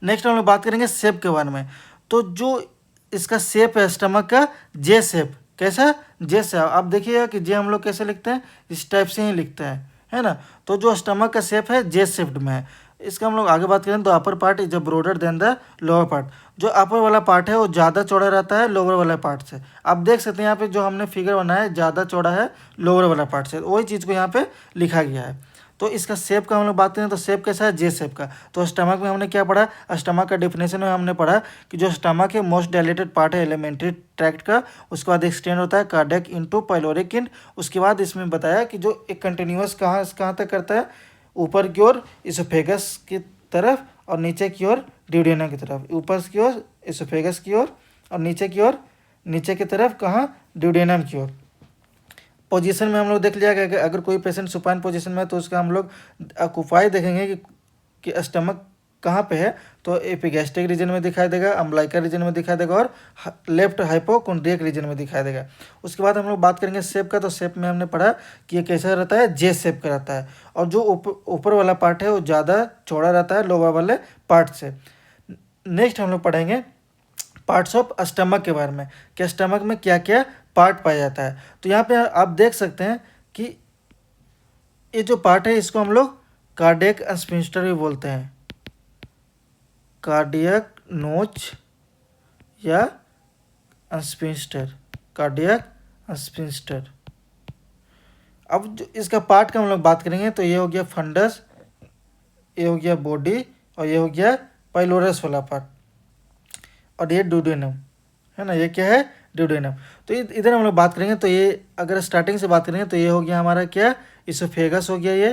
नेक्स्ट हम लोग बात करेंगे शेप के बारे में। तो जो इसका शेप है स्टमक का, जे शेप, कैसा, जे शेप। आप देखिएगा कि जे हम लोग कैसे लिखते हैं, इस टाइप से ही लिखते हैं, है ना। तो जो स्टमक का शेप है जे शेप्ड में है। इसका हम लोग आगे बात करें तो upper part is broader then the lower part. जो अपर वाला पार्ट है वो ज़्यादा चौड़ा रहता है लोअर वाला पार्ट से। आप देख सकते हैं यहाँ पे जो हमने फिगर बनाया है ज़्यादा चौड़ा है लोअर वाला पार्ट से, वही चीज़ को यहाँ पे लिखा गया है। तो इसका शेप का हम लोग बात करें तो शेप कैसा है, जे शेप का। तो स्टमक में हमने क्या पढ़ा, स्टमक का डेफिनेशन में हमने पढ़ा कि जो स्टमक है मोस्ट डायलेटेड पार्ट है एलिमेंट्री ट्रैक्ट का, उसके बाद एक्सटेंड होता है कार्डियक इनटू पाइलोरिक एंड। उसके बाद इसमें बताया कि जो एक कंटिन्यूअस कहाँ तक करता है, ऊपर की ओर इसोफेगस की तरफ और नीचे की ओर ड्यूडेनम की तरफ, ऊपर की ओर इसोफेगस की ओर और नीचे की ओर, नीचे की तरफ कहाँ, ड्यूडेनम की ओर। पोजीशन में हम लोग देख लिया कि अगर कोई पेशेंट सुपाइन पोजीशन में है तो उसका हम लोग ऑक्युपाई देखेंगे कि स्टमक कहाँ पे है। तो एपिगैस्ट्रिक रीजन में दिखाई देगा, अम्बलाइकल रीजन में दिखाई देगा और लेफ्ट हाइपोकोन्ड्रियक रीजन में दिखाई देगा। उसके बाद हम लोग बात करेंगे शेप का। तो शेप में हमने पढ़ा कि ये कैसा रहता है, जे शेप का रहता है, और जो ऊपर वाला पार्ट है वो ज़्यादा चौड़ा रहता है लोअर वाले पार्ट से। नेक्स्ट हम लोग पढ़ेंगे पार्ट्स ऑफ स्टमक के बारे में, कि स्टमक में क्या क्या पार्ट पाया जाता है। तो यहाँ पे आप देख सकते हैं कि ये जो पार्ट है इसको हम लोग कार्डियक स्फिंक्टर भी बोलते हैं, कार्डियक नोच या स्फिंक्टर, कार्डियक स्फिंक्टर। अब जो इसका पार्ट का हम लोग बात करेंगे तो ये हो गया फंडस, ये हो गया बॉडी, और ये हो गया पाइलोरस वाला पार्ट, और ये ड्यूडेनम, है ना, ये क्या है, ड्यूडेनम। तो इधर हम लोग बात करेंगे तो ये अगर स्टार्टिंग से बात करेंगे तो ये हो गया हमारा क्या, इसोफेगस हो गया, ये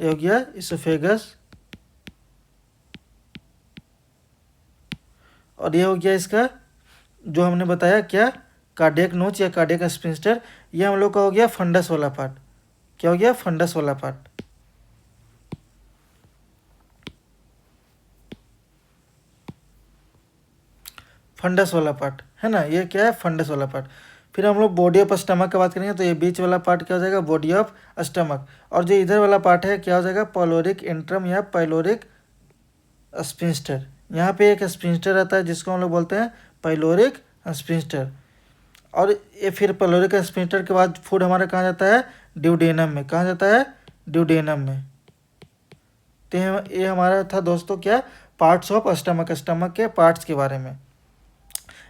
हो गया इसोफेगस, और ये हो गया इसका जो हमने बताया क्या, कार्डियक नोच या कार्डियक स्फिंक्टर। ये हम लोग का हो गया फंडस वाला पार्ट, क्या हो गया, फंडस वाला पार्ट। फंडस वाला पार्ट, है ना, ये क्या है, फंडस वाला पार्ट। फिर हम लोग बॉडी ऑफ स्टमक की बात करेंगे तो ये बीच वाला पार्ट क्या हो जाएगा, बॉडी ऑफ स्टमक। और जो इधर वाला पार्ट है क्या हो जाएगा, पाइलोरिक एंट्रम या पाइलोरिक स्फिंक्टर। यहाँ पे एक स्फिंक्टर रहता है जिसको हम लोग बोलते हैं पाइलोरिक स्फिंक्टर। और ये फिर पाइलोरिक स्फिंक्टर के बाद फूड हमारा कहाँ जाता है, ड्यूडेनम में। कहाँ जाता है, ड्यूडेनम में। तो ये हमारा था दोस्तों क्या, पार्ट्स ऑफ स्टमक, स्टमक के पार्ट्स के बारे में।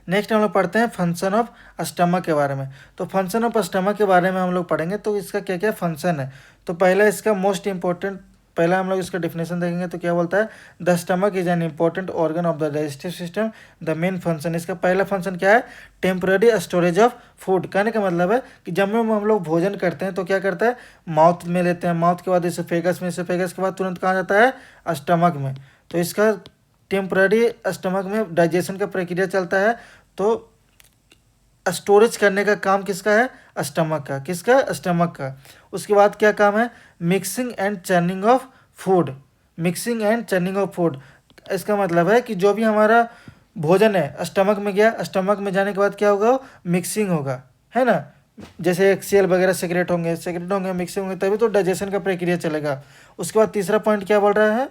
नेक्स्ट हम लोग पढ़ते हैं फंक्शन ऑफ स्टमक के बारे में। तो फंक्शन ऑफ स्टमक के बारे में हम लोग पढ़ेंगे, तो इसका क्या क्या फंक्शन है। तो पहला इसका मोस्ट इंपॉर्टेंट, पहला हम लोग इसका डिफिनेशन देखेंगे तो क्या बोलता है, the stomach is an important organ of the digestive system. The main function, इसका पहला फंक्शन क्या है, टेम्पररी स्टोरेज ऑफ फूड। कहने का मतलब है कि जब हम लोग भोजन करते हैं तो क्या करता है, माउथ में लेते हैं, माउथ के बाद इसोफेगस में, इसोफेगस के बाद तुरंत कहाँ जाता है, स्टमक में। तो इसका टेम्पररी स्टमक में डाइजेशन का प्रक्रिया चलता है, तो स्टोरेज करने का काम किसका है, स्टमक का। किसका, स्टमक का। उसके बाद क्या काम है, mixing and churning of food. Mixing and churning of food, इसका मतलब है कि जो भी हमारा भोजन है स्टमक में गया, स्टमक में जाने के बाद क्या होगा, मिक्सिंग होगा, है ना। जैसे एक्सीएल वगैरह सेक्रेट होंगे, मिक्सिंग होंगे, तभी तो डाइजेशन का प्रक्रिया चलेगा। उसके बाद तीसरा पॉइंट क्या बोल रहा है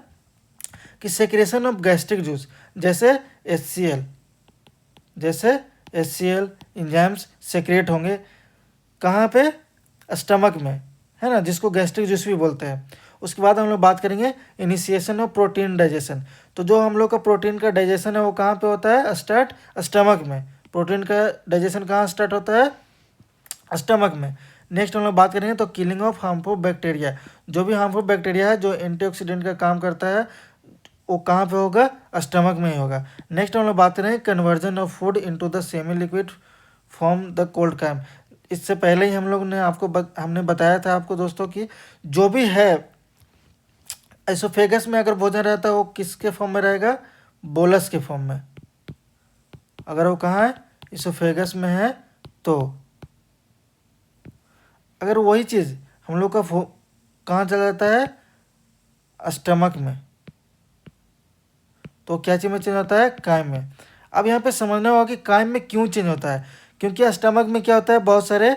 कि सेक्रेशन ऑफ गैस्ट्रिक जूस, जैसे HCl, जैसे HCl एंजाइम्स सेक्रेट होंगे कहाँ पे, स्टमक में, है ना, जिसको गैस्ट्रिक जूस भी बोलते हैं। उसके बाद हम लोग बात करेंगे इनिशिएशन ऑफ प्रोटीन डाइजेशन। तो जो हम लोग का प्रोटीन का डाइजेशन है वो कहाँ पे होता है, स्टार्ट स्टमक में। प्रोटीन का डाइजेशन कहाँ स्टार्ट होता है, स्टमक में। नेक्स्ट हम लोग बात करेंगे तो किलिंग ऑफ हार्मफुल बैक्टीरिया। जो भी हार्मफुल बैक्टीरिया है जो एंटीऑक्सीडेंट का काम करता है वो कहाँ पे होगा, स्टमक में ही होगा। नेक्स्ट हम लोग बात करेंगे conversion of food into the semi liquid form the called chyme. इससे पहले ही हम लोग ने हमने बताया था आपको दोस्तों कि जो भी है एसोफेगस में अगर भोजन रहता है वो किसके फॉर्म में रहेगा, बोलस के फॉर्म में। अगर वो कहाँ है, एसोफेगस में है, तो अगर वही चीज़ हम लोग का कहाँ चला जाता है, स्टमक में, तो क्या चीज़ में चेंज होता है, कायम में। अब यहाँ पे समझना होगा कि कायम में क्यों चेंज होता है, क्योंकि स्टमक में क्या होता है, बहुत सारे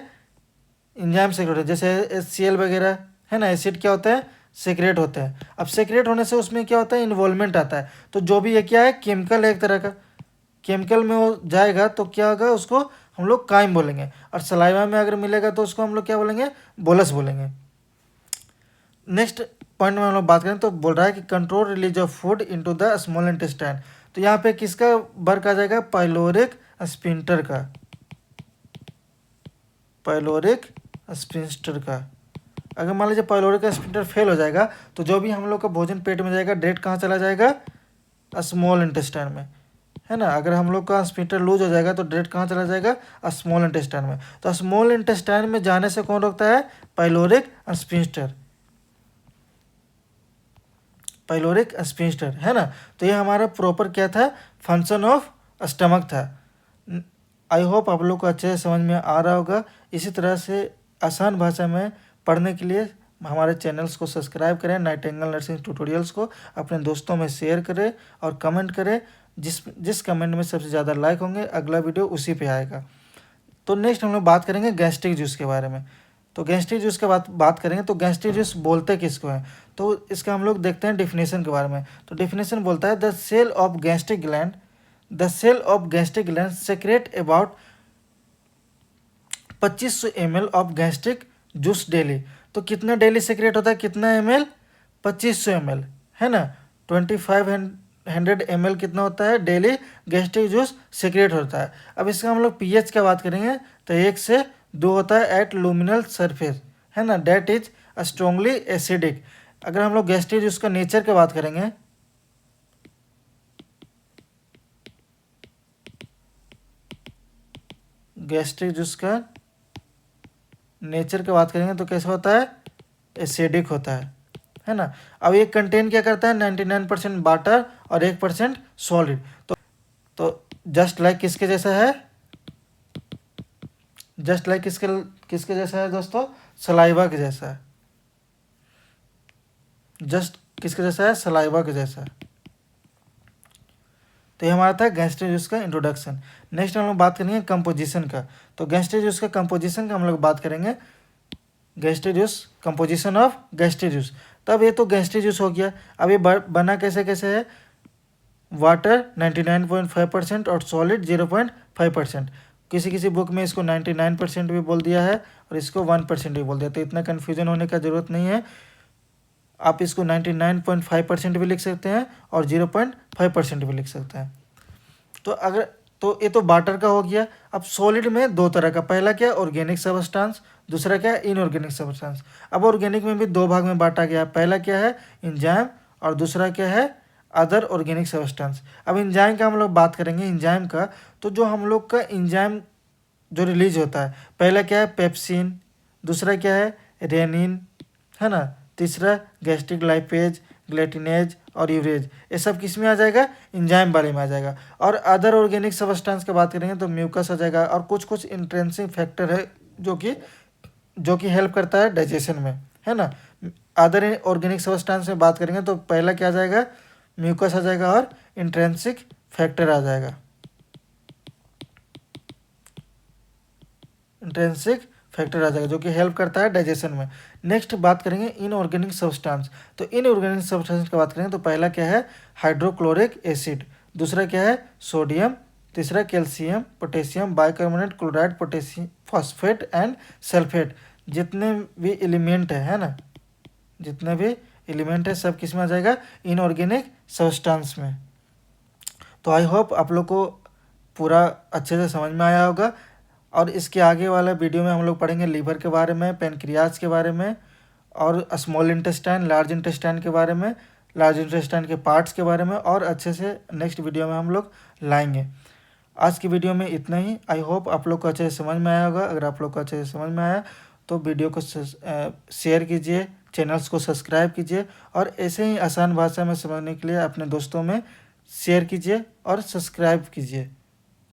एंजाइम सेक्रेट होते हैं, जैसे HCl वगैरह, है ना, एसिड क्या होता है, सेक्रेट होता है। अब सेक्रेट होने से उसमें क्या होता है, इन्वॉल्वमेंट आता है। तो जो भी ये क्या है, केमिकल है एक तरह का, केमिकल में वो जाएगा तो क्या होगा, उसको हम लोग कायम बोलेंगे। और सलाइवा में अगर मिलेगा तो उसको हम लोग क्या बोलेंगे, बोलस बोलेंगे। नेक्स्ट पॉइंट में हम लोग बात करें तो बोल रहा है कि control release of food into the small intestine. तो यहाँ पे किसका वर्क आ जाएगा, पाइलोरिक स्फिंक्टर का, पाइलोरिक स्फिंक्टर का। अगर मान लीजिए पाइलोरिक स्फिंक्टर फेल हो जाएगा तो जो भी हम लोग का भोजन पेट में जाएगा डायरेक्ट कहाँ चला जाएगा, स्मॉल इंटेस्टाइन में, है ना। अगर हम लोग का स्फिंक्टर लूज हो जाएगा तो डायरेक्ट कहाँ चला जाएगा, स्मॉल इंटेस्टाइन में। तो स्मॉल इंटेस्टाइन में जाने से कौन रोकता है, पाइलोरिक स्फिंक्टर, पाइलोरिक स्फिंक्टर, है ना। तो ये हमारा प्रॉपर क्या था, फंक्शन ऑफ स्टमक था। आई होप आप लोग को अच्छे से समझ में आ रहा होगा। इसी तरह से आसान भाषा में पढ़ने के लिए हमारे चैनल्स को सब्सक्राइब करें, नाइटिंगेल नर्सिंग ट्यूटोरियल्स को अपने दोस्तों में शेयर करें और कमेंट करें। जिस कमेंट में सबसे ज़्यादा लाइक होंगे अगला वीडियो उसी पे आएगा। तो नेक्स्ट हम लोग बात करेंगे गैस्ट्रिक जूस के बारे में। तो गैस्ट्रिक जूस के बात करेंगे तो गैस्ट्रिक जूस बोलते किसको हैं, तो इसका हम लोग देखते हैं डिफिनेशन के बारे में। तो डिफिनेशन बोलता है the cell of gastric gland, the cell of gastric gland secrete about 2500 ml of gastric juice daily. तो कितना डेली सेक्रेट होता है, कितना ml, 2500 ml, है ना। 2500 ml कितना होता है डेली गैस्ट्रिक जूस सेक्रेट होता है। अब इसका हम लोग pH का बात करेंगे तो 1 से 2 होता है एट लुमिनल सरफेस, है ना, डेट इज स्ट्रॉन्गली एसिडिक। अगर हम लोग गैस्ट्रिक जूस का नेचर की बात करेंगे, गैस्ट्रिक जूस का नेचर की बात करेंगे तो कैसा होता है, एसिडिक होता है ना। अब ये कंटेन क्या करता है, 99% वाटर और 1% सॉलिड। तो जस्ट लाइक किसके जैसा है, जस्ट लाइक किसके जैसा है दोस्तों, सलाइवा के जैसा है। जस्ट किसके जैसा है, सलाइवा के जैसा। तो ये हमारा था गैस्ट्रिक जूस का इंट्रोडक्शन। नेक्स्ट हम लोग बात करेंगे कंपोजिशन का। तो गैस्ट्रिक जूस का कंपोजिशन का हम लोग बात करेंगे, gastric juice, composition of gastric juice. तब ये तो गैस्ट्रिक जूस हो गया। अब ये बना कैसे कैसे है, वाटर 99.5% और सॉलिड 0.5%। किसी किसी बुक में इसको 99% भी बोल दिया है और इसको 1% भी बोल दिया, तो इतना कन्फ्यूजन होने का ज़रूरत नहीं है। आप इसको 99.5% भी लिख सकते हैं और 0.5% भी लिख सकते हैं। तो ये तो वाटर का हो गया। अब सॉलिड में दो तरह का, पहला क्या है ऑर्गेनिक सबस्टेंस, दूसरा क्या है इनऑर्गेनिक सबस्टेंस। अब ऑर्गेनिक में भी दो भाग में बांटा गया, पहला क्या है एंजाइम और दूसरा क्या है अदर ऑर्गेनिक सबस्टेंस। अब एंजाइम का हम लोग बात करेंगे, एंजाइम का तो जो हम लोग का एंजाइम जो रिलीज होता है, पहला क्या है पेप्सिन, दूसरा क्या है रेनिन, है ना, तीसरा गैस्ट्रिक लाइपेज, ग्लूटिनेज और यूरेज, ये सब किस में आ जाएगा एंजाइम वाले में आ जाएगा। और अदर ऑर्गेनिक सबस्टेंस की बात करेंगे तो म्यूकस आ जाएगा और कुछ कुछ इंट्रेंसिक फैक्टर है जो कि हेल्प करता है डाइजेशन में, है ना। अदर ऑर्गेनिक सबस्टेंस में बात करेंगे तो पहला क्या आ जाएगा म्यूकस आ जाएगा और इंट्रेंसिक फैक्टर आ जाएगा, इंट्रेंसिक फैक्टर आ जाएगा जो कि हेल्प करता है डाइजेशन में। नेक्स्ट बात करेंगे इनऑर्गेनिक सब्सटेंस। तो इनऑर्गेनिक सब्सटेंस की बात करेंगे तो पहला क्या है हाइड्रोक्लोरिक एसिड, दूसरा क्या है सोडियम, तीसरा calcium, potassium, bicarbonate, chloride, potassium, phosphate and sulphate. जितने भी एलिमेंट है ना, जितने भी एलिमेंट है सब किस में आ जाएगा इनऑर्गेनिक सब्सटेंस में। तो आई होप आप लोग को पूरा अच्छे से समझ में आया होगा। और इसके आगे वाला वीडियो में हम लोग पढ़ेंगे लीवर के बारे में, पेनक्रियाज के बारे में और स्मॉल इंटेस्टाइन, लार्ज इंटेस्टाइन के बारे में, लार्ज इंटेस्टाइन के पार्ट्स के बारे में और अच्छे से नेक्स्ट वीडियो में हम लोग लाएंगे। आज की वीडियो में इतना ही। आई होप आप लोग को अच्छे से समझ में आया होगा। अगर आप लोग को अच्छे से समझ में आया तो वीडियो को शेयर कीजिए, चैनल्स को सब्सक्राइब कीजिए और ऐसे ही आसान भाषा में समझने के लिए अपने दोस्तों में शेयर कीजिए और सब्सक्राइब कीजिए।